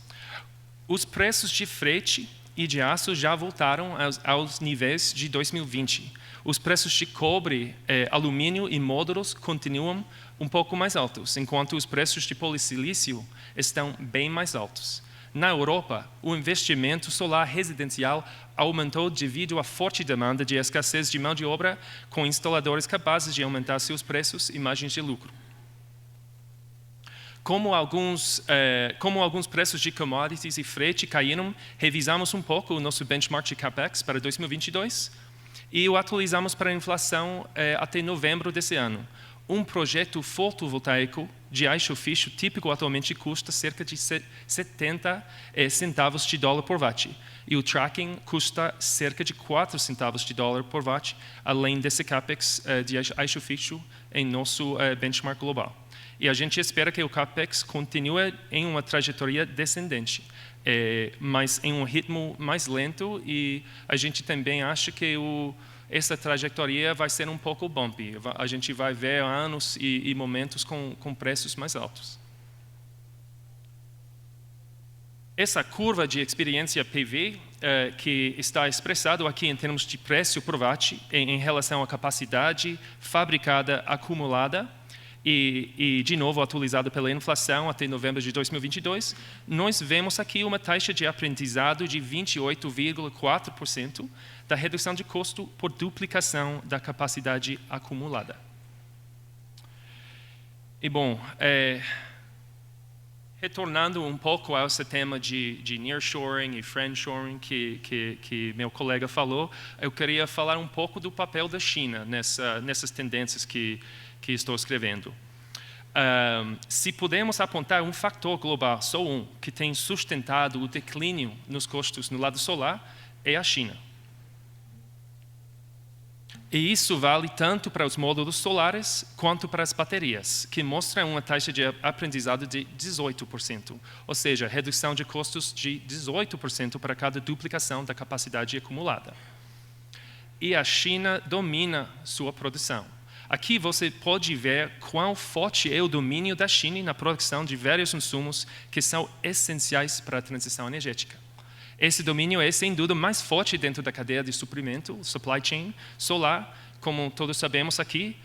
Os preços de frete e de aço já voltaram aos níveis de 2020. Os preços de cobre, alumínio e módulos continuam um pouco mais altos, enquanto os preços de polissilício estão bem mais altos. Na Europa, o investimento solar residencial aumentou devido à forte demanda de escassez de mão de obra, com instaladores capazes de aumentar seus preços e margens de lucro. Como alguns preços de commodities e frete caíram, revisamos um pouco o nosso benchmark de CAPEX para 2022 e o atualizamos para a inflação até novembro desse ano. Um projeto fotovoltaico de eixo fixo típico atualmente custa cerca de 70 centavos de dólar por watt. E o tracking custa cerca de 4 centavos de dólar por watt, além desse CAPEX de eixo fixo em nosso benchmark global. E a gente espera que o CAPEX continue em uma trajetória descendente, mas em um ritmo mais lento, e a gente também acha que essa trajetória vai ser um pouco bumpy. A gente vai ver anos e momentos com preços mais altos. Essa curva de experiência PV, que está expressado aqui em termos de preço por watt em relação à capacidade fabricada acumulada, e de novo atualizada pela inflação até novembro de 2022, nós vemos aqui uma taxa de aprendizado de 28,4% da redução de custo por duplicação da capacidade acumulada. E bom, retornando um pouco a esse tema de nearshoring e friendshoring que meu colega falou, eu queria falar um pouco do papel da China nessas tendências que estou escrevendo. Se pudermos apontar um fator global, só um, que tem sustentado o declínio nos custos no lado solar, é a China. E isso vale tanto para os módulos solares quanto para as baterias, que mostram uma taxa de aprendizado de 18%, ou seja, redução de custos de 18% para cada duplicação da capacidade acumulada. E a China domina sua produção. Aqui você pode ver quão forte é o domínio da China na produção de vários insumos que são essenciais para a transição energética. Esse domínio é, sem dúvida, mais forte dentro da cadeia de suprimento, supply chain solar, como todos sabemos aqui,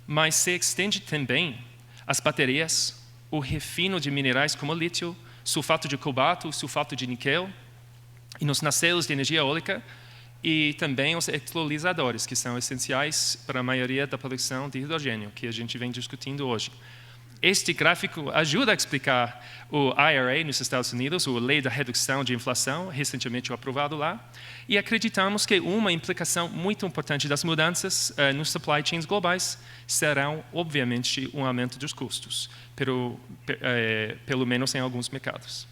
mas se estende também às baterias, o refino de minerais como lítio, sulfato de cobalto, sulfato de níquel, e nos nacelles de energia eólica, e também os electrolisadores, que são essenciais para a maioria da produção de hidrogênio, que a gente vem discutindo hoje. Este gráfico ajuda a explicar o IRA nos Estados Unidos, a Lei da Redução de Inflação, recentemente aprovado lá, e acreditamos que uma implicação muito importante das mudanças nos supply chains globais serão, obviamente, um aumento dos custos, pelo menos em alguns mercados.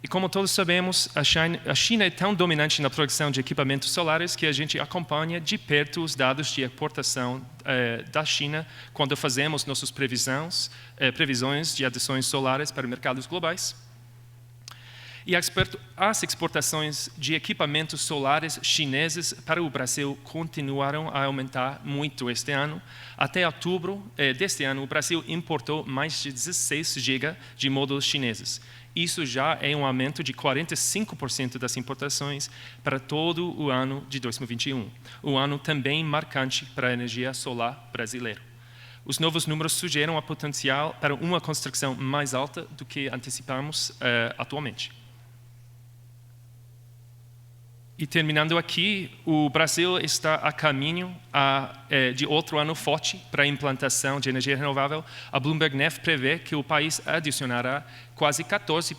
E como todos sabemos, a China é tão dominante na produção de equipamentos solares que a gente acompanha de perto os dados de exportação da China quando fazemos nossas previsões de adições solares para mercados globais. E as exportações de equipamentos solares chineses para o Brasil continuaram a aumentar muito este ano. Até outubro deste ano, o Brasil importou mais de 16 GB de módulos chineses. Isso já é um aumento de 45% das importações para todo o ano de 2021. Um ano também marcante para a energia solar brasileira. Os novos números sugerem a potencial para uma construção mais alta do que antecipamos atualmente. E terminando aqui, o Brasil está a caminho de outro ano forte para a implantação de energia renovável. A Bloomberg NEF prevê que o país adicionará quase 14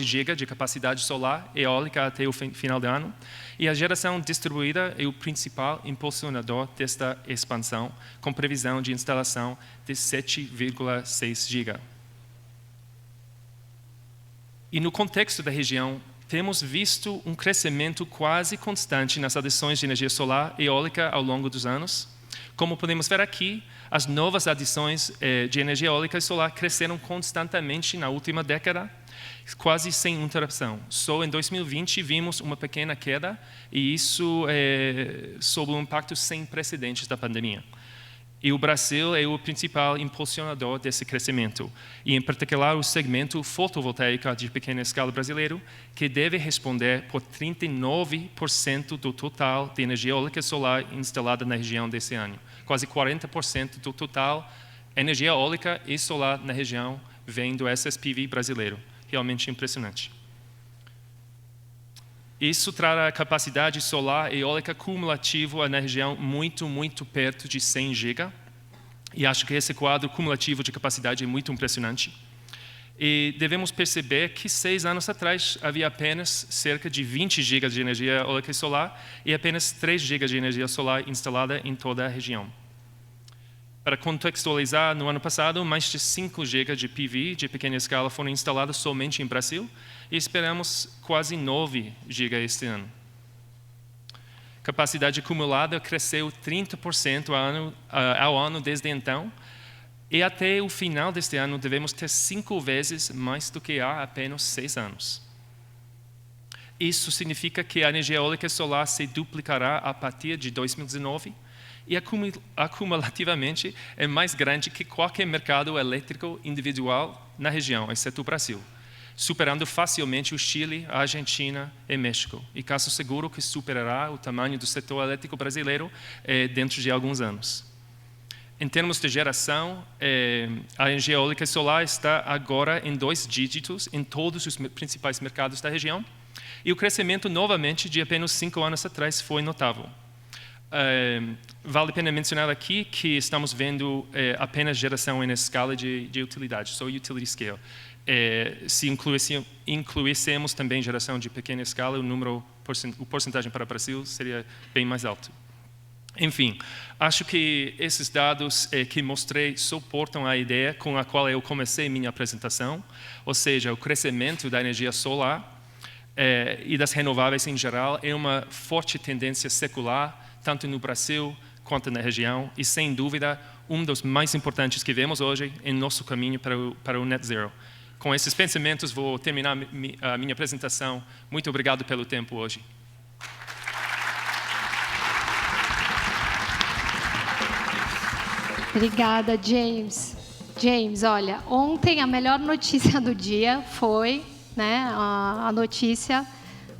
GB de capacidade solar e eólica até o final do ano. E a geração distribuída é o principal impulsionador desta expansão, com previsão de instalação de 7,6 GB. E no contexto da região, temos visto um crescimento quase constante nas adições de energia solar e eólica ao longo dos anos. Como podemos ver aqui, as novas adições de energia eólica e solar cresceram constantemente na última década, quase sem interrupção. Só em 2020 vimos uma pequena queda, e isso sob o impacto sem precedentes da pandemia. E o Brasil é o principal impulsionador desse crescimento, e em particular o segmento fotovoltaico de pequena escala brasileiro, que deve responder por 39% do total de energia eólica e solar instalada na região desse ano, quase 40% do total energia eólica e solar na região vem do SSPV brasileiro. Realmente impressionante. Isso trará a capacidade solar e eólica cumulativa na região muito perto de 100 GB. E acho que esse quadro cumulativo de capacidade é muito impressionante. E devemos perceber que 6 anos atrás havia apenas cerca de 20 GB de energia eólica e solar e apenas 3 GB de energia solar instalada em toda a região. Para contextualizar, no ano passado, mais de 5 GB de PV de pequena escala foram instalados somente em Brasil e esperamos quase 9 GB este ano. Capacidade acumulada cresceu 30% ao ano desde então e até o final deste ano devemos ter 5 vezes mais do que há apenas 6 anos. Isso significa que a energia eólica e solar se duplicará a partir de 2019 e acumulativamente é mais grande que qualquer mercado elétrico individual na região, exceto o Brasil, superando facilmente o Chile, a Argentina e México. E caso seguro que superará o tamanho do setor elétrico brasileiro dentro de alguns anos. Em termos de geração, a energia eólica e solar está agora em 2 dígitos em todos os principais mercados da região e o crescimento novamente de apenas 5 anos atrás foi notável. Vale a pena mencionar aqui que estamos vendo apenas geração em escala de utilidade, só utility scale. Se incluíssemos também geração de pequena escala, o porcentagem para o Brasil seria bem mais alto. Enfim, acho que esses dados que mostrei suportam a ideia com a qual eu comecei minha apresentação, ou seja, o crescimento da energia solar e das renováveis em geral é uma forte tendência secular, tanto no Brasil quanto na região, e sem dúvida um dos mais importantes que vemos hoje em nosso caminho para o Net Zero. Com esses pensamentos vou terminar a minha apresentação. Muito obrigado pelo tempo hoje. Obrigada, James. James, olha, ontem a melhor notícia do dia foi, né, a notícia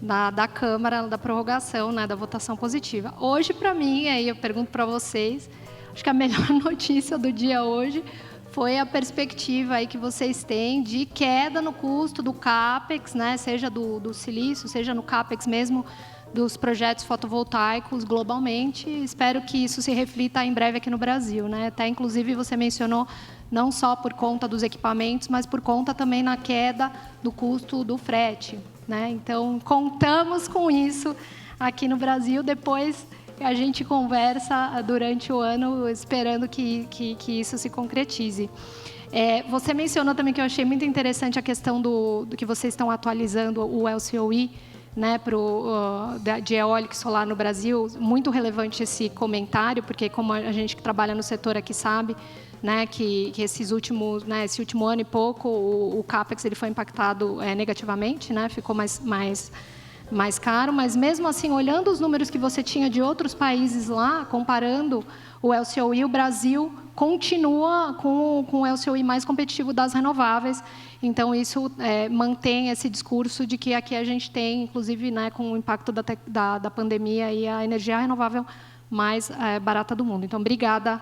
da Câmara, da prorrogação, né, da votação positiva. Hoje, para mim, aí eu pergunto para vocês, acho que a melhor notícia do dia hoje foi a perspectiva aí que vocês têm de queda no custo do CAPEX, né, seja do silício, seja no CAPEX mesmo, dos projetos fotovoltaicos globalmente. Espero que isso se reflita em breve aqui no Brasil, né? Até, inclusive, você mencionou não só por conta dos equipamentos, mas por conta também na queda do custo do frete, né? Então, contamos com isso aqui no Brasil. Depois a gente conversa durante o ano, esperando que isso se concretize. Você mencionou também, que eu achei muito interessante, a questão do que vocês estão atualizando o LCOE, né, de eólica e solar no Brasil. Muito relevante esse comentário, porque como a gente que trabalha no setor aqui sabe, né, que esse último ano e pouco o CAPEX ele foi impactado negativamente, né, ficou mais caro, mas mesmo assim, olhando os números que você tinha de outros países lá, comparando o LCOE, o Brasil continua com o LCOE mais competitivo das renováveis. Então, isso mantém esse discurso de que aqui a gente tem, inclusive, né, com o impacto da pandemia, e a energia renovável mais barata do mundo. Então, obrigada,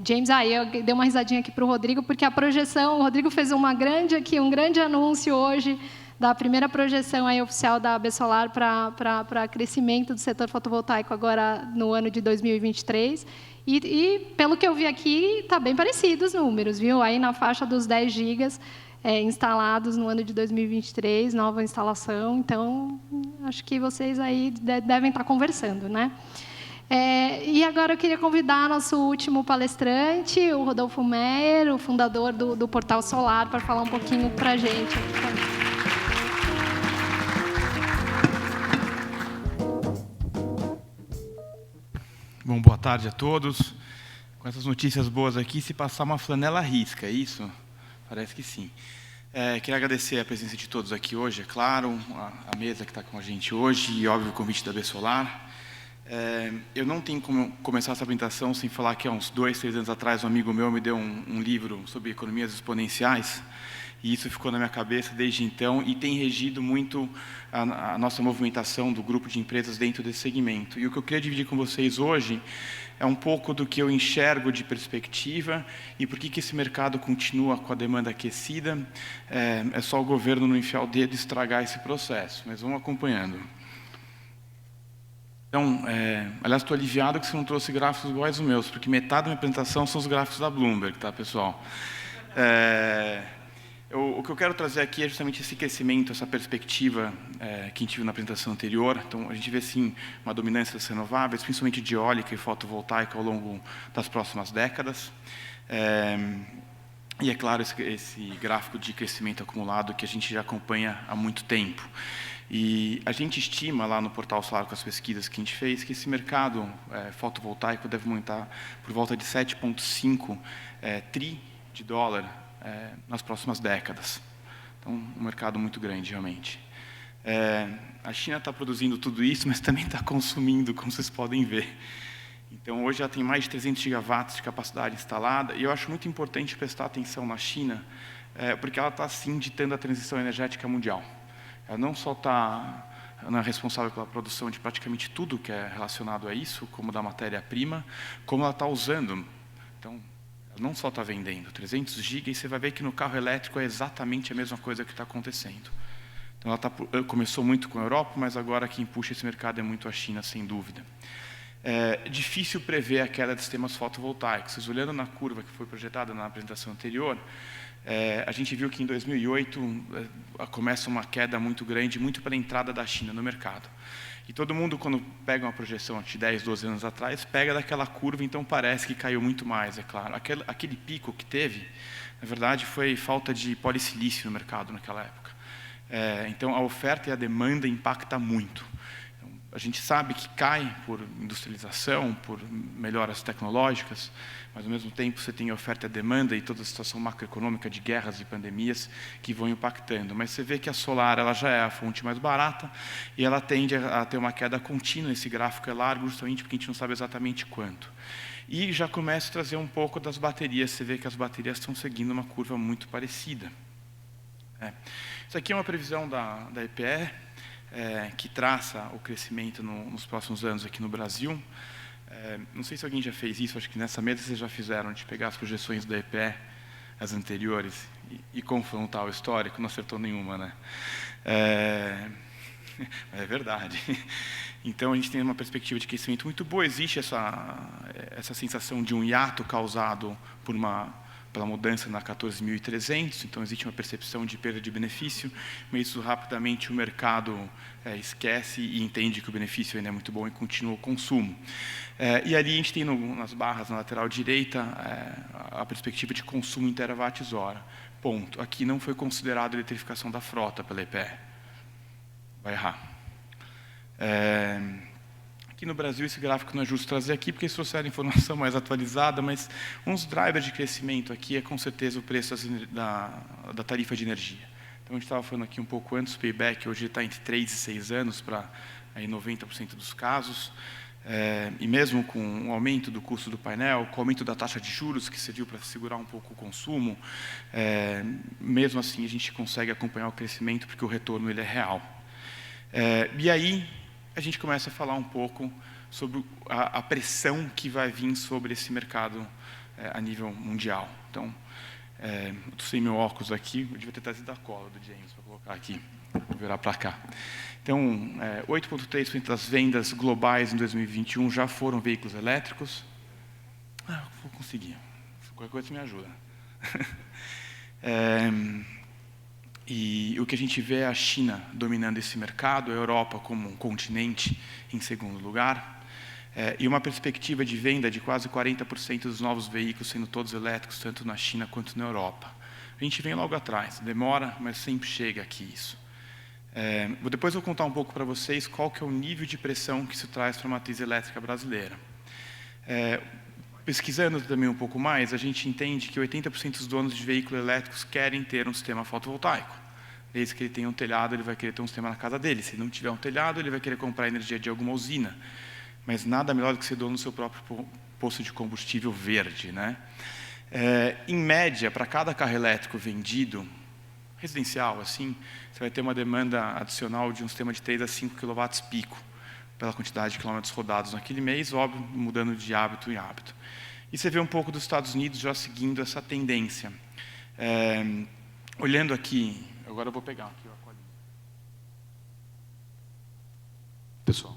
James. Eu dei uma risadinha aqui para o Rodrigo, porque a projeção, o Rodrigo fez um grande anúncio hoje da primeira projeção aí oficial da Absolar para crescimento do setor fotovoltaico agora no ano de 2023. E pelo que eu vi aqui, está bem parecido os números, viu? Aí na faixa dos 10 gigas instalados no ano de 2023, nova instalação. Então, acho que vocês aí devem estar conversando, né? E agora eu queria convidar nosso último palestrante, o Rodolfo Meyer, o fundador do Portal Solar, para falar um pouquinho para a gente. Bom, boa tarde a todos. Com essas notícias boas aqui, se passar uma flanela risca, é isso? Parece que sim. Queria agradecer a presença de todos aqui hoje, é claro, a mesa que está com a gente hoje e, óbvio, o convite da Absolar. Eu não tenho como começar essa apresentação sem falar que há uns 2, 3 anos atrás um amigo meu me deu um livro sobre economias exponenciais, e isso ficou na minha cabeça desde então e tem regido muito a nossa movimentação do grupo de empresas dentro desse segmento. E o que eu queria dividir com vocês hoje é um pouco do que eu enxergo de perspectiva e por que esse mercado continua com a demanda aquecida. É só o governo não enfiar o dedo e estragar esse processo, mas vamos acompanhando. Então, aliás, estou aliviado que você não trouxe gráficos iguais aos meus, porque metade da minha apresentação são os gráficos da Bloomberg, tá, pessoal? O que eu quero trazer aqui é justamente esse crescimento, essa perspectiva que a gente viu na apresentação anterior. Então, a gente vê, sim, uma dominância das renováveis, principalmente de eólica e fotovoltaica ao longo das próximas décadas. E, é claro, esse gráfico de crescimento acumulado que a gente já acompanha há muito tempo. E a gente estima lá no portal Solar, com as pesquisas que a gente fez, que esse mercado fotovoltaico deve aumentar por volta de 7,5 tri de dólar nas próximas décadas. Então, um mercado muito grande, realmente. A China está produzindo tudo isso, mas também está consumindo, como vocês podem ver. Então, hoje já tem mais de 300 gigawatts de capacidade instalada, e eu acho muito importante prestar atenção na China, porque ela está, sim, ditando a transição energética mundial. Ela não só está responsável pela produção de praticamente tudo que é relacionado a isso, como da matéria-prima, como ela está usando. Então, ela não só está vendendo 300 GB, e você vai ver que no carro elétrico é exatamente a mesma coisa que está acontecendo. Então, ela começou muito com a Europa, mas agora quem puxa esse mercado é muito a China, sem dúvida. É difícil prever a queda de sistemas fotovoltaicos. Vocês olhando na curva que foi projetada na apresentação anterior, a gente viu que em 2008 começa uma queda muito grande, muito pela entrada da China no mercado. E todo mundo, quando pega uma projeção de 10, 12 anos atrás, pega daquela curva, então parece que caiu muito mais, é claro. Aquele pico que teve, na verdade, foi falta de polissilício no mercado naquela época. Então, a oferta e a demanda impactam muito. A gente sabe que cai por industrialização, por melhoras tecnológicas, mas ao mesmo tempo você tem a oferta e a demanda e toda a situação macroeconômica de guerras e pandemias que vão impactando. Mas você vê que a solar ela já é a fonte mais barata e ela tende a ter uma queda contínua. Esse gráfico é largo justamente porque a gente não sabe exatamente quanto. E já começa a trazer um pouco das baterias. Você vê que as baterias estão seguindo uma curva muito parecida. Isso aqui é uma previsão da EPE, que traça o crescimento nos próximos anos aqui no Brasil. Não sei se alguém já fez isso, acho que nessa mesa vocês já fizeram, de pegar as projeções da EPE, as anteriores, e confrontar o histórico. Não acertou nenhuma, né? É verdade. Então, a gente tem uma perspectiva de crescimento muito boa. Existe essa sensação de um hiato causado pela mudança na 14.300, então existe uma percepção de perda de benefício, mas isso rapidamente o mercado esquece e entende que o benefício ainda é muito bom e continua o consumo. E ali a gente tem nas barras na lateral direita a perspectiva de consumo em terawatts-hora. Ponto. Aqui não foi considerada a eletrificação da frota pela EPE. Vai errar. Aqui no Brasil, esse gráfico não é justo trazer aqui, porque eles trouxeram informação mais atualizada, mas uns drivers de crescimento aqui é, com certeza, o preço da tarifa de energia. Então, a gente estava falando aqui um pouco antes, o payback hoje está entre 3 e 6 anos, para 90% dos casos. E mesmo com o aumento do custo do painel, com o aumento da taxa de juros, que serviu para segurar um pouco o consumo, mesmo assim, a gente consegue acompanhar o crescimento, porque o retorno ele é real. E aí, a gente começa a falar um pouco sobre a pressão que vai vir sobre esse mercado a nível mundial. Então, eu estou sem meu óculos aqui, eu devia ter trazido a cola do James para colocar aqui, vou virar para cá. Então, 8,3% das vendas globais em 2021 já foram veículos elétricos. Vou conseguir, qualquer coisa me ajuda. E o que a gente vê é a China dominando esse mercado, a Europa como um continente em segundo lugar, e uma perspectiva de venda de quase 40% dos novos veículos sendo todos elétricos, tanto na China quanto na Europa. A gente vem logo atrás, demora, mas sempre chega aqui isso. Depois eu vou contar um pouco para vocês qual que é o nível de pressão que isso traz para a matriz elétrica brasileira. Pesquisando também um pouco mais, a gente entende que 80% dos donos de veículos elétricos querem ter um sistema fotovoltaico. Desde que ele tenha um telhado, ele vai querer ter um sistema na casa dele. Se não tiver um telhado, ele vai querer comprar energia de alguma usina. Mas nada melhor do que ser dono do seu próprio posto de combustível verde, né? Em média, para cada carro elétrico vendido, residencial, assim, você vai ter uma demanda adicional de um sistema de 3 a 5 kW pico. pela quantidade de quilômetros rodados naquele mês, óbvio, mudando de hábito em hábito. E você vê um pouco dos Estados Unidos já seguindo essa tendência. Olhando aqui, agora eu vou pegar aqui a colinha. Pessoal,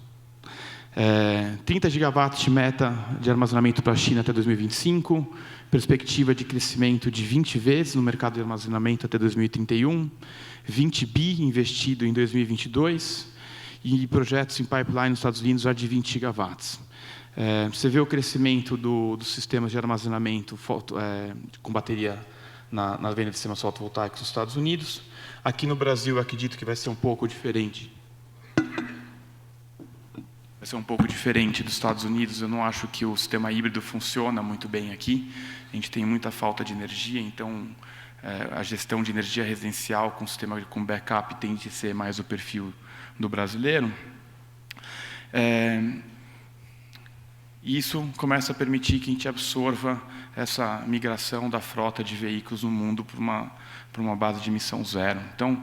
30 gigawatts de meta de armazenamento para a China até 2025, perspectiva de crescimento de 20 vezes no mercado de armazenamento até 2031, 20 bi investido em 2022 e projetos em pipeline nos Estados Unidos já de 20 gigawatts. Você vê o crescimento dos sistemas de armazenamento com bateria na venda de sistemas fotovoltaicos nos Estados Unidos. Aqui no Brasil, eu acredito que vai ser um pouco diferente. Vai ser um pouco diferente dos Estados Unidos. Eu não acho que o sistema híbrido funciona muito bem aqui. A gente tem muita falta de energia, então a gestão de energia residencial com sistema com backup tende a ser mais o perfil do brasileiro. Isso começa a permitir que a gente absorva essa migração da frota de veículos no mundo para uma base de emissão zero. Então,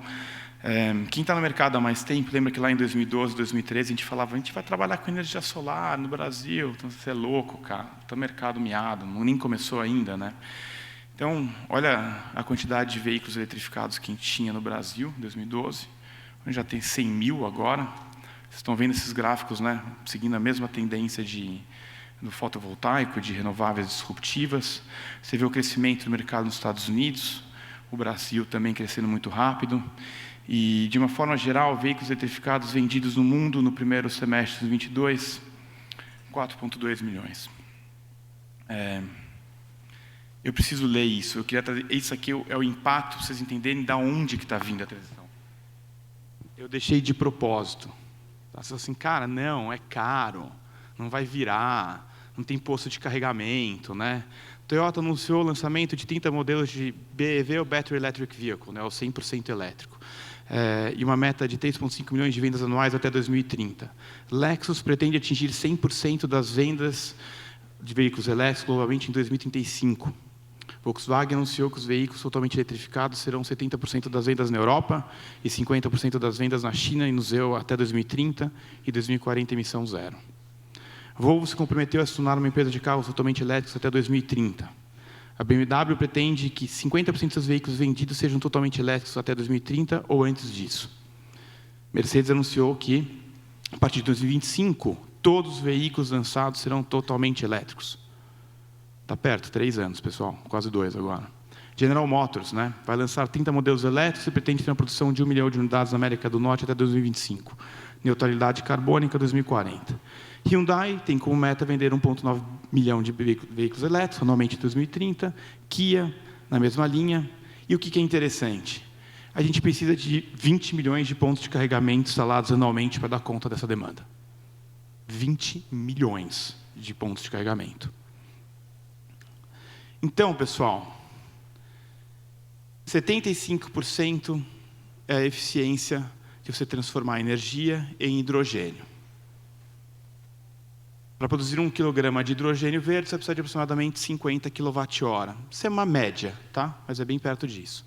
quem está no mercado há mais tempo, lembra que lá em 2012, 2013, a gente falava, a gente vai trabalhar com energia solar no Brasil, então você é louco, cara, está mercado miado, nem começou ainda, né? Então, olha a quantidade de veículos eletrificados que a gente tinha no Brasil em 2012, a gente já tem 100 mil agora. Vocês estão vendo esses gráficos, né, seguindo a mesma tendência do fotovoltaico, de renováveis disruptivas. Você vê o crescimento do mercado nos Estados Unidos, o Brasil também crescendo muito rápido. E, de uma forma geral, veículos eletrificados vendidos no mundo no primeiro semestre de 2022, 4,2 milhões. Eu preciso ler isso. Eu queria trazer, isso aqui é o impacto, para vocês entenderem de onde que está vindo a transição. Eu deixei de propósito. Você fala assim, cara, não, é caro, não vai virar, não tem posto de carregamento, né? Toyota anunciou o lançamento de 30 modelos de BEV, ou Battery Electric Vehicle, né, o 100% elétrico. E uma meta de 3,5 milhões de vendas anuais até 2030. Lexus pretende atingir 100% das vendas de veículos elétricos globalmente em 2035. Volkswagen anunciou que os veículos totalmente eletrificados serão 70% das vendas na Europa e 50% das vendas na China e no ZEU até 2030 e 2040 emissão zero. Volvo se comprometeu a se tornar uma empresa de carros totalmente elétricos até 2030. A BMW pretende que 50% dos veículos vendidos sejam totalmente elétricos até 2030 ou antes disso. Mercedes anunciou que, a partir de 2025, todos os veículos lançados serão totalmente elétricos. Está perto, 3 anos, pessoal, quase 2 agora. General Motors, né, vai lançar 30 modelos elétricos e pretende ter uma produção de 1 milhão de unidades na América do Norte até 2025. Neutralidade carbônica 2040. Hyundai tem como meta vender 1,9 milhão de veículos elétricos anualmente em 2030. Kia, na mesma linha. E o que é interessante? A gente precisa de 20 milhões de pontos de carregamento instalados anualmente para dar conta dessa demanda. 20 milhões de pontos de carregamento. Então, pessoal, 75% é a eficiência de você transformar a energia em hidrogênio. Para produzir 1 kg de hidrogênio verde, você precisa de aproximadamente 50 kWh. Isso é uma média, tá? Mas é bem perto disso.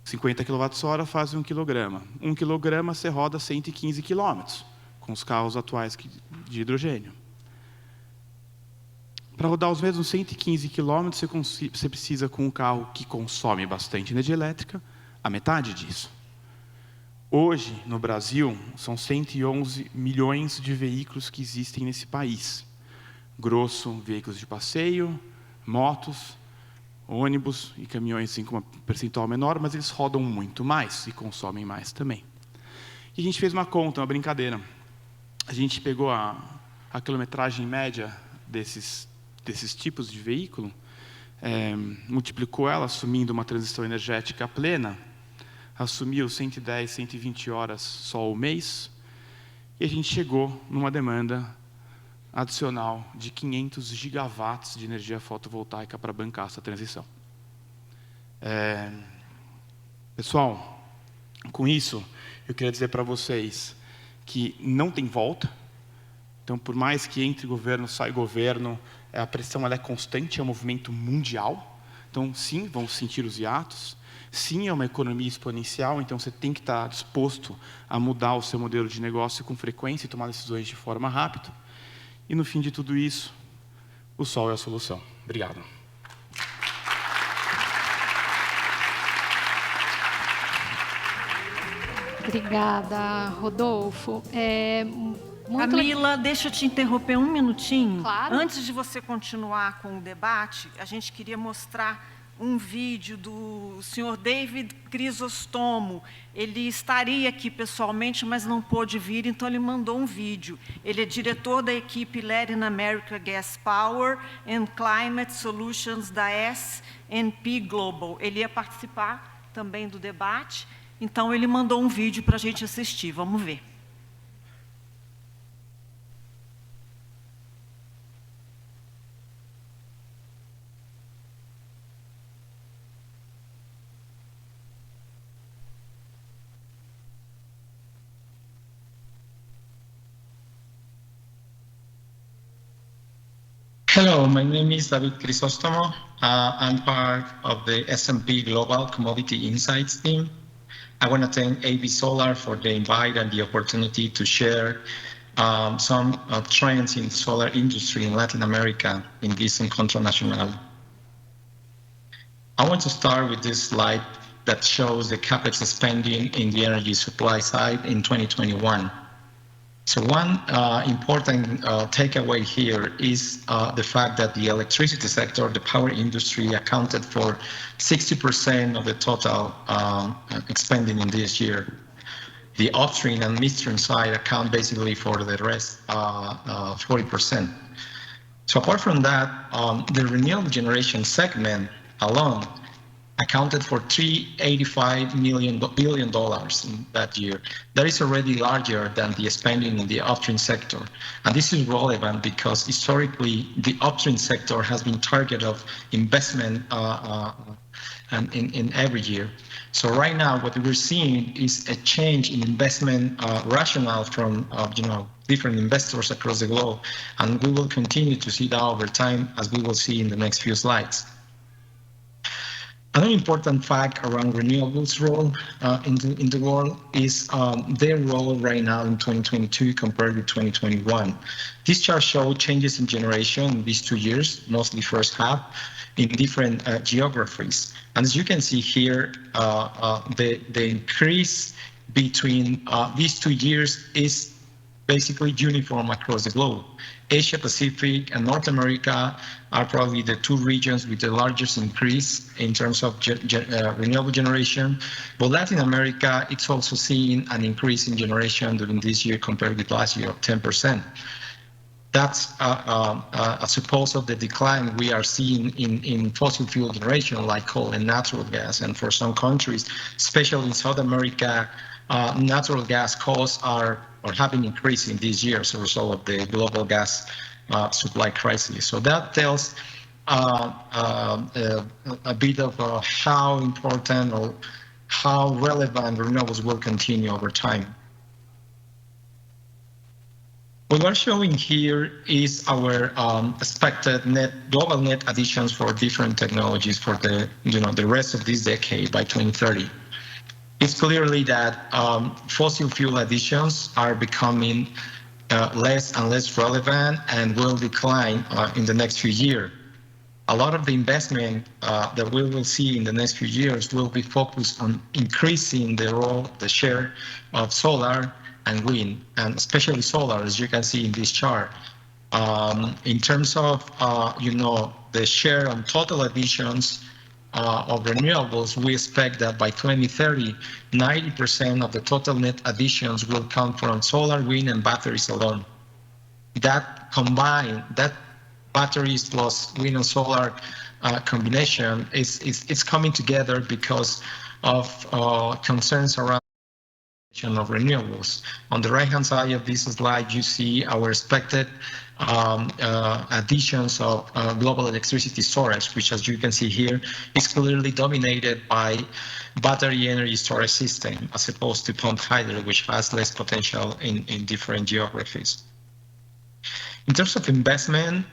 50 kWh faz 1 kg. 1 kg você roda 115 km, com os carros atuais de hidrogênio. Para rodar os mesmos 115 km, você precisa, com um carro que consome bastante energia elétrica, a metade disso. Hoje, no Brasil, são 111 milhões de veículos que existem nesse país. Grosso, veículos de passeio, motos, ônibus e caminhões com uma percentual menor, mas eles rodam muito mais e consomem mais também. E a gente fez uma conta, uma brincadeira. A gente pegou a quilometragem média desses tipos de veículo, multiplicou ela, assumindo uma transição energética plena, assumiu 110, 120 horas só o mês, e a gente chegou numa demanda adicional de 500 gigawatts de energia fotovoltaica para bancar essa transição. Pessoal, com isso, eu queria dizer para vocês que não tem volta. Então, por mais que entre governo, sai governo, a pressão ela é constante, é um movimento mundial. Então, sim, vão sentir os hiatos. sim, é uma economia exponencial, então você tem que estar disposto a mudar o seu modelo de negócio com frequência e tomar decisões de forma rápida. E no fim de tudo isso, o sol é a solução. Obrigado. Obrigada, Rodolfo. Camila, deixa eu te interromper um minutinho. Claro. Antes de você continuar com o debate, a gente queria mostrar um vídeo do senhor David Crisostomo. Ele estaria aqui pessoalmente, mas não pôde vir, então ele mandou um vídeo. Ele é diretor da equipe Latin America Gas Power and Climate Solutions da S&P Global. Ele ia participar também do debate, então ele mandou um vídeo para a gente assistir. Vamos ver. Hello, my name is David Crisostomo. I'm part of the S&P Global Commodity Insights team. I want to thank AB Solar for the invite and the opportunity to share some trends in the solar industry in Latin America in this Encuentro Nacional. I want to start with this slide that shows the CapEx spending in the energy supply side in 2021. So one important takeaway here is the fact that the electricity sector, the power industry, accounted for 60% of the total spending in this year. The upstream and midstream side account basically for the rest, 40%. So apart from that, the renewable generation segment alone accounted for $385 billion in that year. That is already larger than the spending in the upstream sector. And this is relevant because historically, the upstream sector has been target of investment in every year. So right now, what we're seeing is a change in investment rationale from different investors across the globe. And we will continue to see that over time, as we will see in the next few slides. Another important fact around renewables' role in the world is their role right now in 2022 compared to 2021. This chart shows changes in generation in these 2 years, mostly first half, in different geographies. And as you can see here, the increase between these 2 years is basically uniform across the globe. Asia Pacific and North America are probably the two regions with the largest increase in terms of renewable generation. But Latin America, it's also seeing an increase in generation during this year compared with last year of 10%. That's as opposed of the decline we are seeing in fossil fuel generation like coal and natural gas. And for some countries, especially in South America, natural gas costs are having increased in this year as a result of the global gas supply crisis. So that tells a bit of how important or how relevant renewables will continue over time. What we're showing here is our expected global net additions for different technologies for the rest of this decade by 2030. It's clearly that fossil fuel additions are becoming less and less relevant and will decline in the next few years. A lot of the investment that we will see in the next few years will be focused on increasing the share of solar and wind, and especially solar, as you can see in this chart. In terms of the share on total additions of renewables, we expect that by 2030, 90% of the total net additions will come from solar, wind, and batteries alone. That combined, that batteries plus wind and solar combination is coming together because of concerns around of renewables. On the right-hand side of this slide, you see our expected additions of global electricity storage, which, as you can see here, is clearly dominated by battery energy storage system, as opposed to pumped hydro, which has less potential in different geographies. In terms of investment,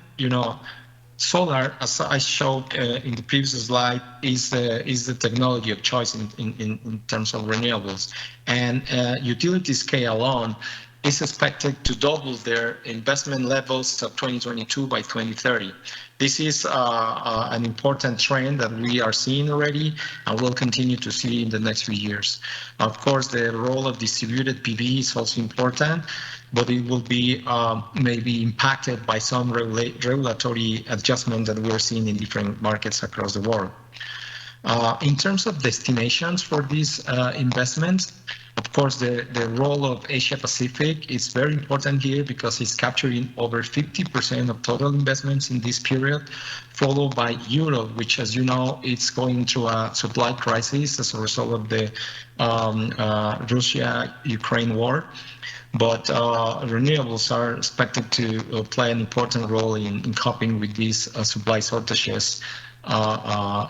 solar, as I showed in the previous slide, is the technology of choice in terms of renewables. And utility scale alone is expected to double their investment levels of 2022 by 2030. This is an important trend that we are seeing already and will continue to see in the next few years. Of course, the role of distributed PV is also important, but it will be maybe impacted by some regulatory adjustment that we're seeing in different markets across the world. In terms of destinations for these investments, of course, the role of Asia Pacific is very important here because it's capturing over 50% of total investments in this period, followed by Europe, which, as you know, it's going through a supply crisis as a result of the Russia-Ukraine war. But renewables are expected to play an important role in coping with these supply shortages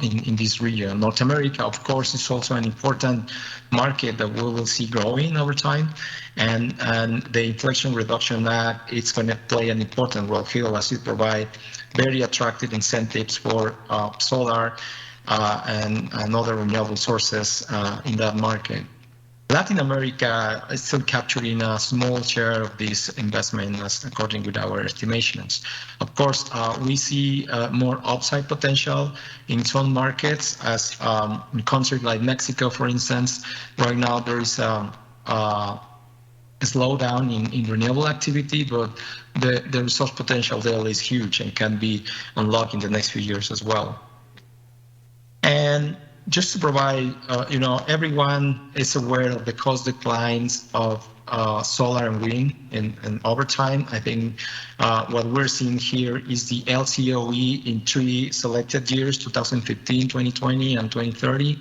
in this region. North America, of course, is also an important market that we will see growing over time. And the Inflation Reduction Act, it's going to play an important role here as it provides very attractive incentives for solar and other renewable sources in that market. Latin America is still capturing a small share of this investment according with our estimations. Of course, we see more upside potential in some markets as in countries like Mexico, for instance. Right now there is a slowdown in renewable activity, but the resource potential there is huge and can be unlocked in the next few years as well. And just to provide, everyone is aware of the cost declines of solar and wind and over time. I think what we're seeing here is the LCOE in 3 selected years, 2015, 2020, and 2030.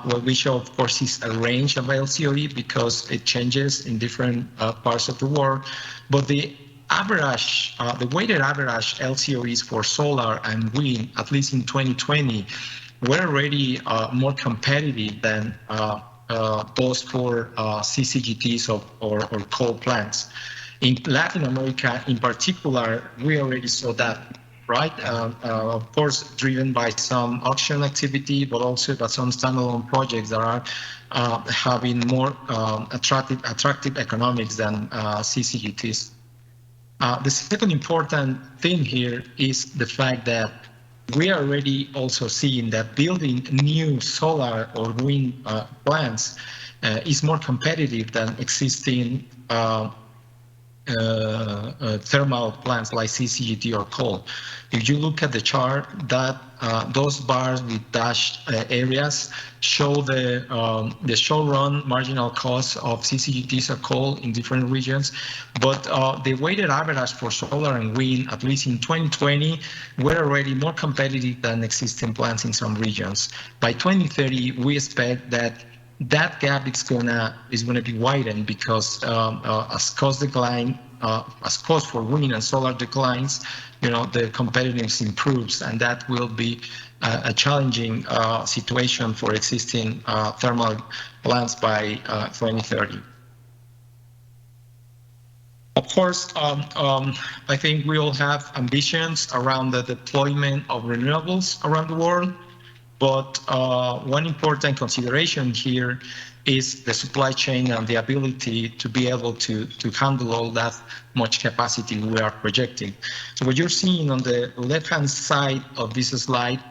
What we show, of course, is a range of LCOE because it changes in different parts of the world. But the average, the weighted average LCOEs for solar and wind, at least in 2020, were already more competitive than those for CCGTs or coal plants. In Latin America, in particular, we already saw that, right? Of course, driven by some auction activity, but also by some standalone projects that are having more attractive economics than CCGTs. The second important thing here is the fact that we are already also seeing that building new solar or wind plants is more competitive than existing thermal plants like CCGT or coal. If you look at the chart, that those bars with dashed areas show the short-run marginal cost of CCGTs or coal in different regions, but the weighted average for solar and wind, at least in 2020, were already more competitive than existing plants in some regions. By 2030, we expect that gap is gonna be widened because as cost decline, as cost for wind and solar declines, the competitiveness improves, and that will be a challenging situation for existing thermal plants by 2030. Of course, I think we all have ambitions around the deployment of renewables around the world. But one important consideration here is the supply chain and the ability to be able to handle all that much capacity we are projecting. So what you're seeing on the left-hand side of this slide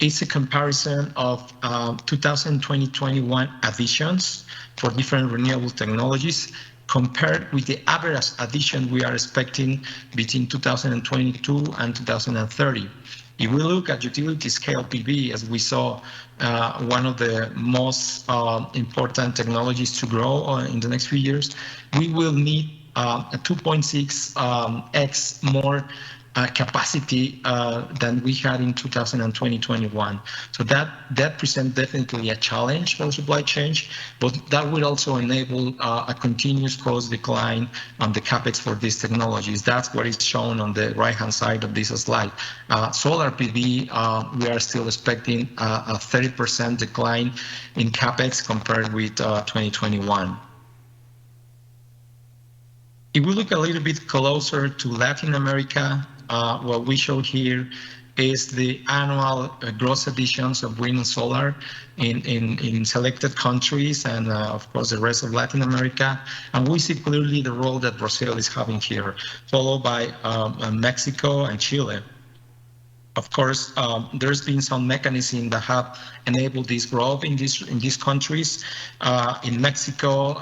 is a comparison of 2020-21 additions for different renewable technologies compared with the average addition we are expecting between 2022 and 2030. If we look at utility scale PV, as we saw, one of the most important technologies to grow in the next few years, we will need a 2.6x more capacity than we had in 2020-21. So that presents definitely a challenge for supply chain, but that will also enable a continuous cost decline on the capex for these technologies. That's what is shown on the right-hand side of this slide. Solar PV, we are still expecting a 30% decline in capex compared with 2021. If we look a little bit closer to Latin America, what we show here is the annual gross additions of wind and solar in selected countries and of course the rest of Latin America. And we see clearly the role that Brazil is having here, followed by Mexico and Chile. Of course, there's been some mechanisms that have enabled this growth in these countries. In Mexico,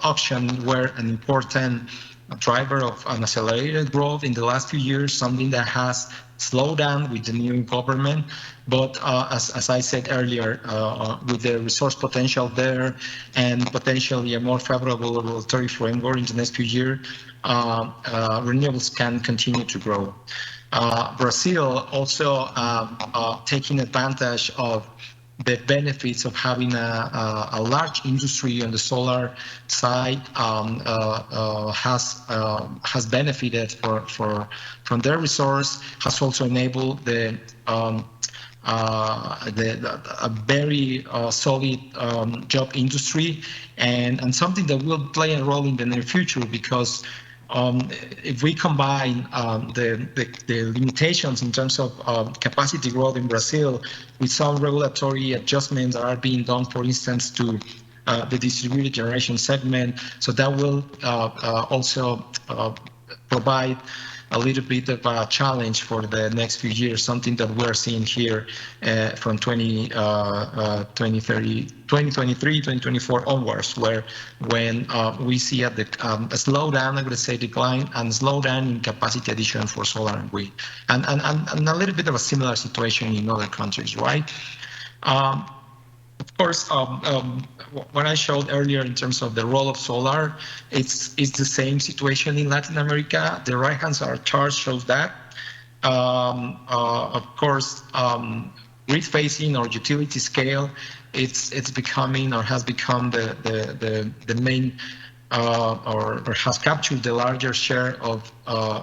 auctions were an important driver of an accelerated growth in the last few years, something that has slowed down with the new government. But as I said earlier, with the resource potential there and potentially a more favorable regulatory framework in the next few years, renewables can continue to grow. Brazil also taking advantage of the benefits of having a large industry on the solar side has benefited from their resource, has also enabled a very solid job industry and something that will play a role in the near future, because if we combine the limitations in terms of capacity growth in Brazil with some regulatory adjustments that are being done, for instance, to the distributed generation segment, so that will also provide a little bit of a challenge for the next few years, something that we're seeing here from 2023, 2024 onwards, when we see a slowdown, I would say decline, and slowdown in capacity addition for solar and wind, and a little bit of a similar situation in other countries, right? Of course, what I showed earlier in terms of the role of solar, it's the same situation in Latin America. The right-hand side chart shows that. Of course, grid phasing or utility scale, it's becoming or has become the main or has captured the larger share of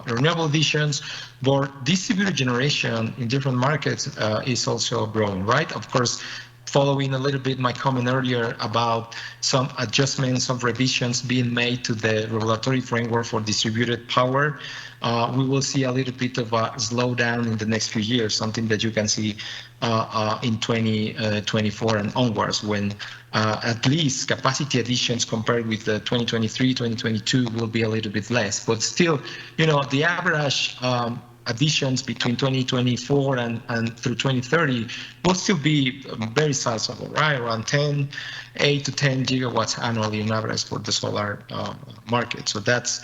renewable additions, but distributed generation in different markets is also growing, right? Of course, following a little bit my comment earlier about some adjustments, some revisions being made to the regulatory framework for distributed power, we will see a little bit of a slowdown in the next few years, something that you can see in 2024 and onwards, when at least capacity additions compared with the 2023, 2022 will be a little bit less. But still, you know, the average additions between 2024 and through 2030 will still be very sizable, right? Around 8 to 10 gigawatts annually on average for the solar market. So that's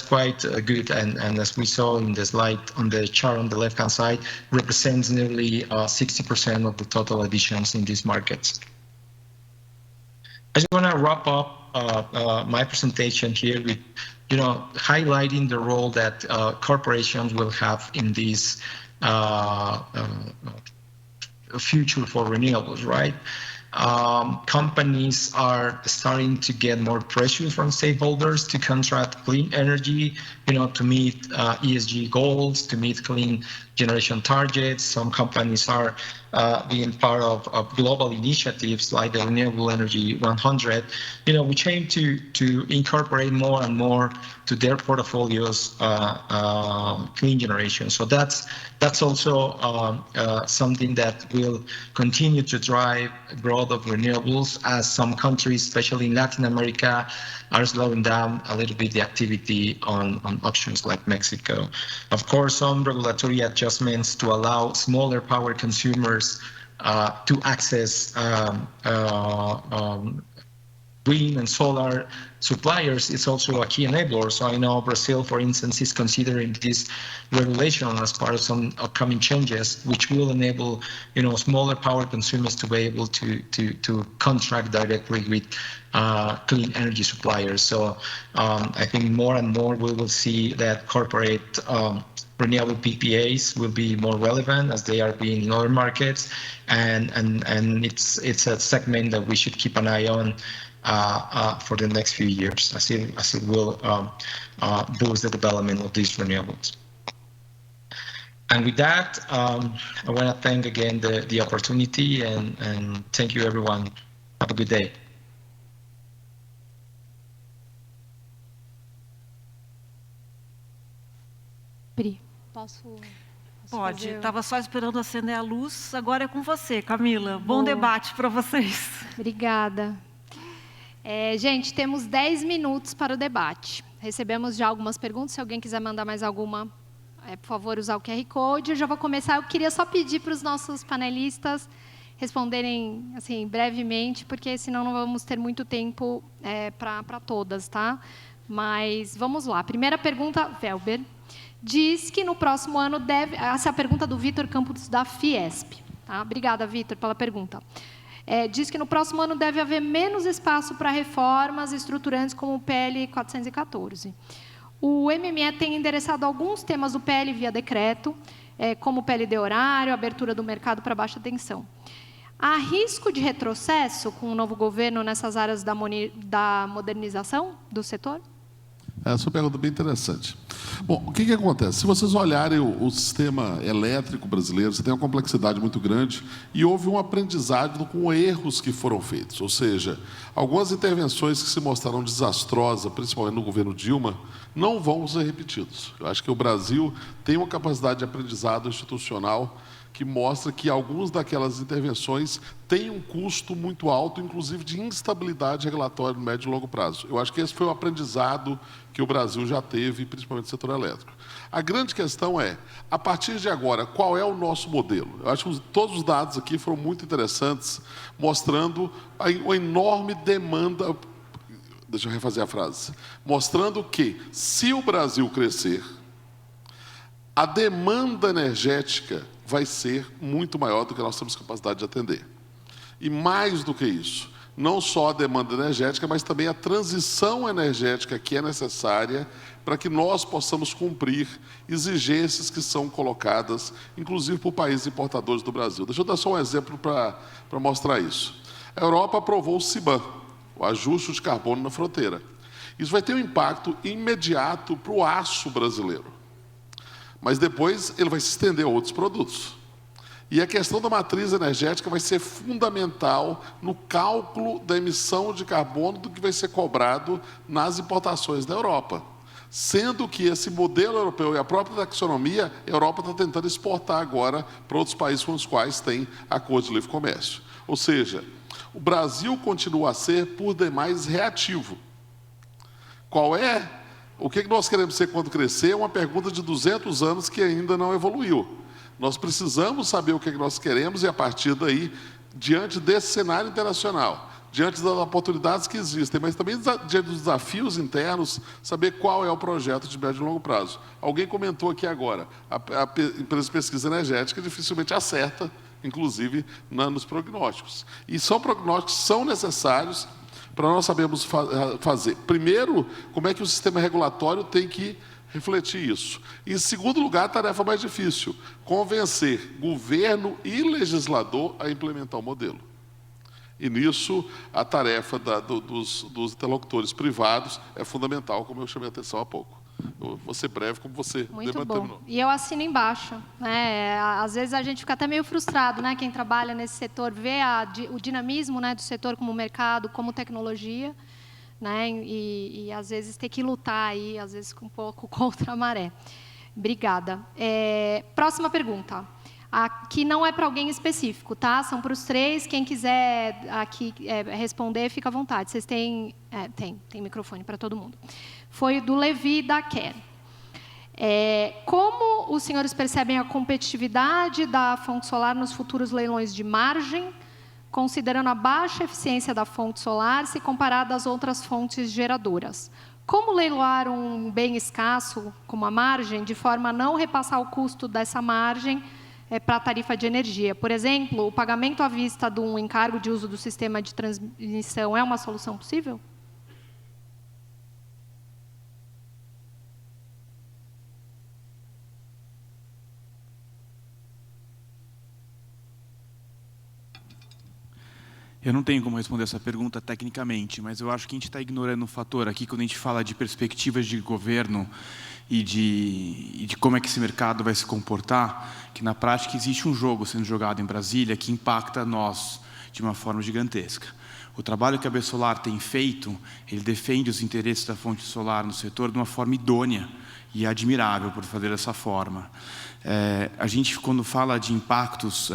quite good. And as we saw in the slide on the chart on the left-hand side, represents nearly 60% of the total additions in these markets. I just want to wrap up my presentation here with, you know, highlighting the role that corporations will have in this future for renewables, right? Companies are starting to get more pressure from stakeholders to contract clean energy, you know, to meet ESG goals, to meet clean generation targets. Some companies are being part of global initiatives like the Renewable Energy 100, you know, which aim to incorporate more and more to their portfolios clean generation. So that's also something that will continue to drive growth of renewables, as some countries, especially in Latin America, are slowing down a little bit the activity on options like Mexico. Of course, some regulatory adjustments to allow smaller power consumers to access wind and solar suppliers is also a key enabler. So I know Brazil, for instance, is considering this regulation as part of some upcoming changes, which will enable, you know, smaller power consumers to be able to contract directly with clean energy suppliers. So I think more and more we will see that corporate renewable PPAs will be more relevant, as they are being in other markets, and it's a segment that we should keep an eye on for the next few years, as it will boost the development of these renewables. And with that, I want to thank again the opportunity, and thank you, everyone. Have a good day. Pri, Posso Pode. fazer? Estava só esperando acender a luz. Agora é com você, Camila. Bom debate para vocês. Obrigada. Gente, temos 10 minutos para o debate. Recebemos já algumas perguntas. Se alguém quiser mandar mais alguma, por favor, usar o QR Code. Eu já vou começar. Eu queria só pedir para os nossos panelistas responderem assim, brevemente, porque senão não vamos ter muito tempo para todas, tá? Mas vamos lá. Primeira pergunta, Velber. Diz que no próximo ano deve... Essa é a pergunta do Vitor Campos, da Fiesp. Tá? Obrigada, Vitor, pela pergunta. Diz que no próximo ano deve haver menos espaço para reformas estruturantes como o PL 414. O MME tem endereçado alguns temas do PL via decreto, como o PLD horário, abertura do mercado para baixa tensão. Há risco de retrocesso com o novo governo nessas áreas da modernização do setor? Essa é uma pergunta bem interessante. Bom, o que acontece? Se vocês olharem o sistema elétrico brasileiro, você tem uma complexidade muito grande e houve um aprendizado com erros que foram feitos. Ou seja, algumas intervenções que se mostraram desastrosas, principalmente no governo Dilma, não vão ser repetidas. Eu acho que o Brasil tem uma capacidade de aprendizado institucional que mostra que algumas daquelas intervenções têm um custo muito alto, inclusive de instabilidade regulatória no médio e longo prazo. Eu acho que esse foi o aprendizado que o Brasil já teve, principalmente no setor elétrico. A grande questão é, a partir de agora, qual é o nosso modelo? Eu acho que todos os dados aqui foram muito interessantes, mostrando uma enorme demanda. Deixa eu refazer a frase. Mostrando que, se o Brasil crescer, a demanda energética vai ser muito maior do que nós temos capacidade de atender. E mais do que isso, não só a demanda energética, mas também a transição energética que é necessária para que nós possamos cumprir exigências que são colocadas, inclusive por países importadores do Brasil. Deixa eu dar só um exemplo para mostrar isso. A Europa aprovou o CBAM, o ajuste de carbono na fronteira. Isso vai ter um impacto imediato para o aço brasileiro. Mas depois ele vai se estender a outros produtos. E a questão da matriz energética vai ser fundamental no cálculo da emissão de carbono do que vai ser cobrado nas importações da Europa. Sendo que esse modelo europeu e a própria taxonomia, a Europa está tentando exportar agora para outros países com os quais tem acordo de livre comércio. Ou seja, o Brasil continua a ser, por demais, reativo. O que nós queremos ser quando crescer é uma pergunta de 200 anos que ainda não evoluiu. Nós precisamos saber o que nós queremos e, a partir daí, diante desse cenário internacional, diante das oportunidades que existem, mas também diante dos desafios internos, saber qual é o projeto de médio e longo prazo. Alguém comentou aqui agora, a empresa de pesquisa energética dificilmente acerta, inclusive, nos prognósticos. E são prognósticos que são necessários para nós sabermos fazer. Primeiro, como é que o sistema regulatório tem que refletir isso. Em segundo lugar, a tarefa mais difícil, convencer governo e legislador a implementar o modelo. E nisso, a tarefa dos interlocutores privados é fundamental, como eu chamei a atenção há pouco. Eu vou ser breve, como você terminou. E eu assino embaixo. Né? Às vezes a gente fica até meio frustrado, né? Quem trabalha nesse setor vê o dinamismo, né, do setor como mercado, como tecnologia, né? E às vezes ter que lutar aí, às vezes um pouco contra a maré. Obrigada. Próxima pergunta. Aqui não é para alguém específico, tá? São para os três. Quem quiser aqui responder, fica à vontade. Vocês têm... tem microfone para todo mundo. Foi do Levi da Quer. Como os senhores percebem a competitividade da fonte solar nos futuros leilões de margem, considerando a baixa eficiência da fonte solar se comparada às outras fontes geradoras? Como leiloar um bem escasso, como a margem, de forma a não repassar o custo dessa margem para a tarifa de energia? Por exemplo, o pagamento à vista de um encargo de uso do sistema de transmissão é uma solução possível? Eu não tenho como responder essa pergunta tecnicamente, mas eu acho que a gente está ignorando um fator aqui quando a gente fala de perspectivas de governo e de como é que esse mercado vai se comportar, que na prática existe um jogo sendo jogado em Brasília que impacta nós de uma forma gigantesca. O trabalho que a Besolar tem feito, ele defende os interesses da fonte solar no setor de uma forma idônea e admirável por fazer dessa forma. A gente, quando fala de impactos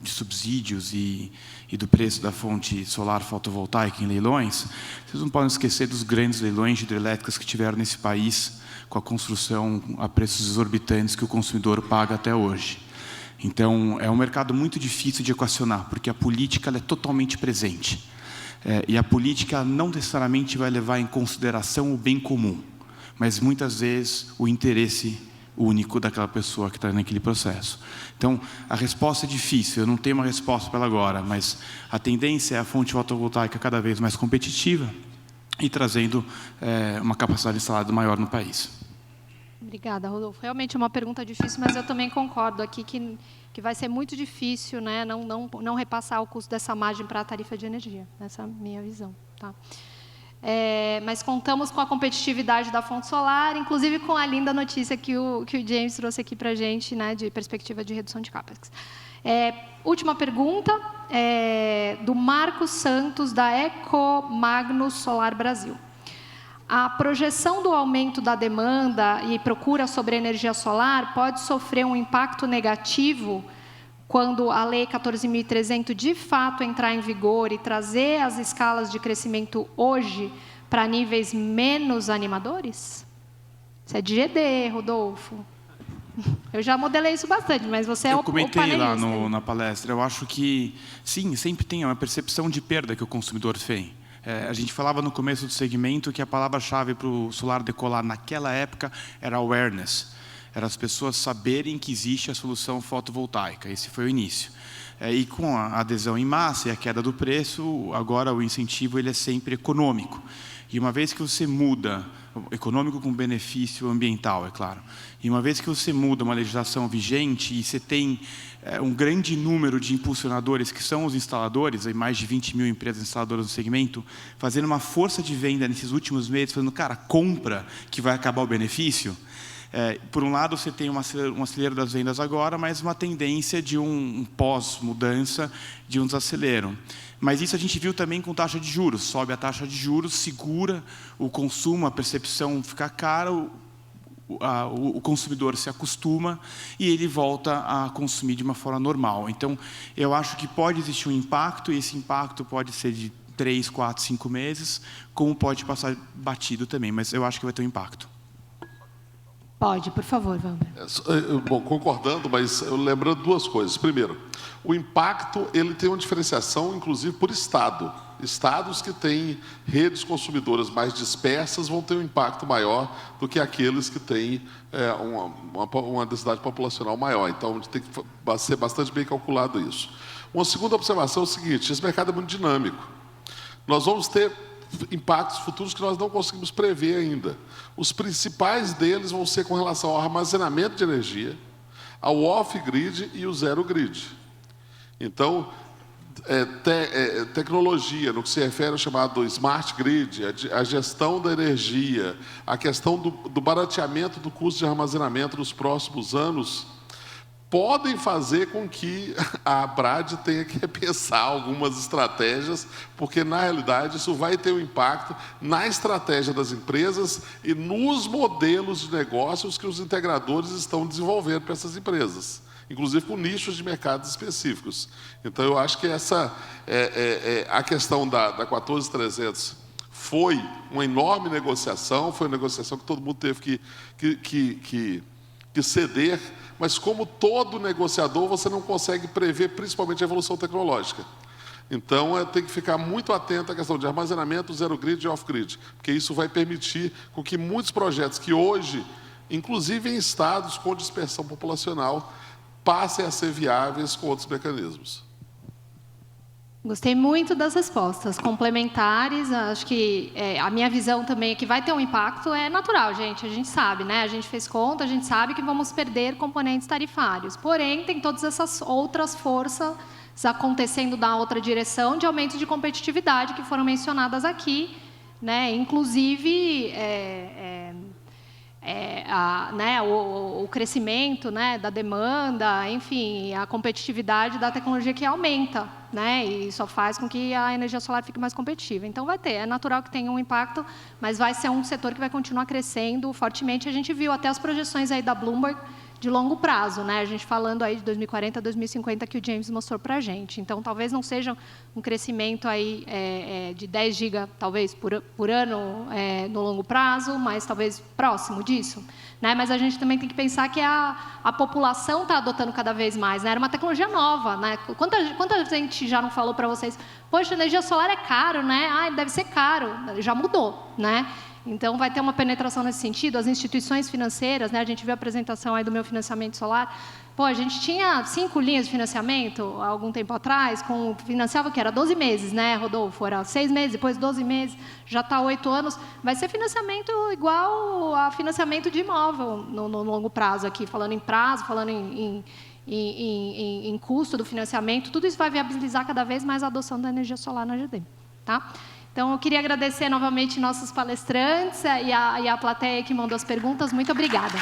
de subsídios e do preço da fonte solar fotovoltaica em leilões, vocês não podem esquecer dos grandes leilões de hidrelétricas que tiveram nesse país, com a construção a preços exorbitantes que o consumidor paga até hoje. Então, é um mercado muito difícil de equacionar, porque a política ela é totalmente presente. E a política não necessariamente vai levar em consideração o bem comum, mas muitas vezes o interesse único daquela pessoa que está naquele processo. Então, a resposta é difícil, eu não tenho uma resposta para ela agora, mas a tendência é a fonte fotovoltaica cada vez mais competitiva e trazendo uma capacidade instalada maior no país. Obrigada, Rodolfo. Realmente é uma pergunta difícil, mas eu também concordo aqui que vai ser muito difícil, né, não repassar o custo dessa margem para a tarifa de energia. Essa é a minha visão. Tá? Mas contamos com a competitividade da fonte solar, inclusive com a linda notícia que o James trouxe aqui para a gente, né, de perspectiva de redução de CAPEX. Última pergunta, do Marcos Santos, da Ecomagnus Solar Brasil. A projeção do aumento da demanda e procura sobre energia solar pode sofrer um impacto negativo quando a Lei 14.300 de fato entrar em vigor e trazer as escalas de crescimento hoje para níveis menos animadores? Isso é de GD, Rodolfo. Eu já modelei isso bastante, mas você é o panelista. Eu comentei lá na palestra, eu acho que, sim, sempre tem uma percepção de perda que o consumidor tem. A gente falava no começo do segmento que a palavra-chave para o solar decolar naquela época era awareness. Era as pessoas saberem que existe a solução fotovoltaica. Esse foi o início. E com a adesão em massa e a queda do preço, agora o incentivo ele é sempre econômico. E uma vez que você muda, econômico com benefício ambiental, é claro. E uma vez que você muda uma legislação vigente e você tem um grande número de impulsionadores, que são os instaladores, aí mais de 20 mil empresas instaladoras no segmento, fazendo uma força de venda nesses últimos meses, falando, cara, compra que vai acabar o benefício. Por um lado, você tem um acelero das vendas agora, mas uma tendência de um pós-mudança, de um desacelero. Mas isso a gente viu também com taxa de juros. Sobe a taxa de juros, segura o consumo, a percepção fica cara, o consumidor se acostuma e ele volta a consumir de uma forma normal. Então, eu acho que pode existir um impacto, e esse impacto pode ser de 3, 4, 5 meses, como pode passar batido também, mas eu acho que vai ter um impacto. Pode, por favor, Wander. Bom, concordando, mas eu lembrando duas coisas. Primeiro, o impacto ele tem uma diferenciação, inclusive, por estado. Estados que têm redes consumidoras mais dispersas vão ter um impacto maior do que aqueles que têm uma densidade populacional maior. Então, a gente tem que ser bastante bem calculado isso. Uma segunda observação é o seguinte, esse mercado é muito dinâmico. Nós vamos ter impactos futuros que nós não conseguimos prever ainda. Os principais deles vão ser com relação ao armazenamento de energia, ao off-grid e o zero-grid. Então, tecnologia, no que se refere ao chamado smart grid, a gestão da energia, a questão do barateamento do custo de armazenamento nos próximos anos, podem fazer com que a ABRAD tenha que repensar algumas estratégias, porque, na realidade, isso vai ter um impacto na estratégia das empresas e nos modelos de negócios que os integradores estão desenvolvendo para essas empresas, inclusive com nichos de mercados específicos. Então, eu acho que essa a questão da 14.300 foi uma enorme negociação, foi uma negociação que todo mundo teve que ceder, mas como todo negociador, você não consegue prever principalmente a evolução tecnológica. Então, tem que ficar muito atento à questão de armazenamento, zero-grid e off-grid, porque isso vai permitir com que muitos projetos que hoje, inclusive em estados com dispersão populacional, passem a ser viáveis com outros mecanismos. Gostei muito das respostas complementares. Acho que a minha visão também é que vai ter um impacto, é natural, gente. A gente sabe, né? A gente fez conta, a gente sabe que vamos perder componentes tarifários. Porém, tem todas essas outras forças acontecendo na outra direção de aumento de competitividade que foram mencionadas aqui, né? Inclusive o crescimento, né, da demanda, enfim, a competitividade da tecnologia que aumenta, né, e só faz com que a energia solar fique mais competitiva. Então, é natural que tenha um impacto, mas vai ser um setor que vai continuar crescendo fortemente. A gente viu até as projeções aí da Bloomberg de longo prazo, né? A gente falando aí de 2040 a 2050 que o James mostrou para a gente. Então, talvez não seja um crescimento aí de 10 giga, talvez, por ano no longo prazo, mas talvez próximo disso, né? Mas a gente também tem que pensar que a população está adotando cada vez mais, né? Era uma tecnologia nova, né? Quanta gente já não falou para vocês, poxa, energia solar é caro, né? Deve ser caro. Já mudou, né? Então, vai ter uma penetração nesse sentido. As instituições financeiras, né, a gente viu a apresentação aí do meu financiamento solar. Pô, a gente tinha 5 linhas de financiamento há algum tempo atrás, financiava que era 12 meses, né, Rodolfo? Era 6 meses, depois 12 meses, já está 8 anos. Vai ser financiamento igual a financiamento de imóvel no longo prazo aqui, falando em prazo, falando em custo do financiamento. Tudo isso vai viabilizar cada vez mais a adoção da energia solar na AGD, tá? Então, eu queria agradecer novamente nossos palestrantes e a plateia que mandou as perguntas. Muito obrigada.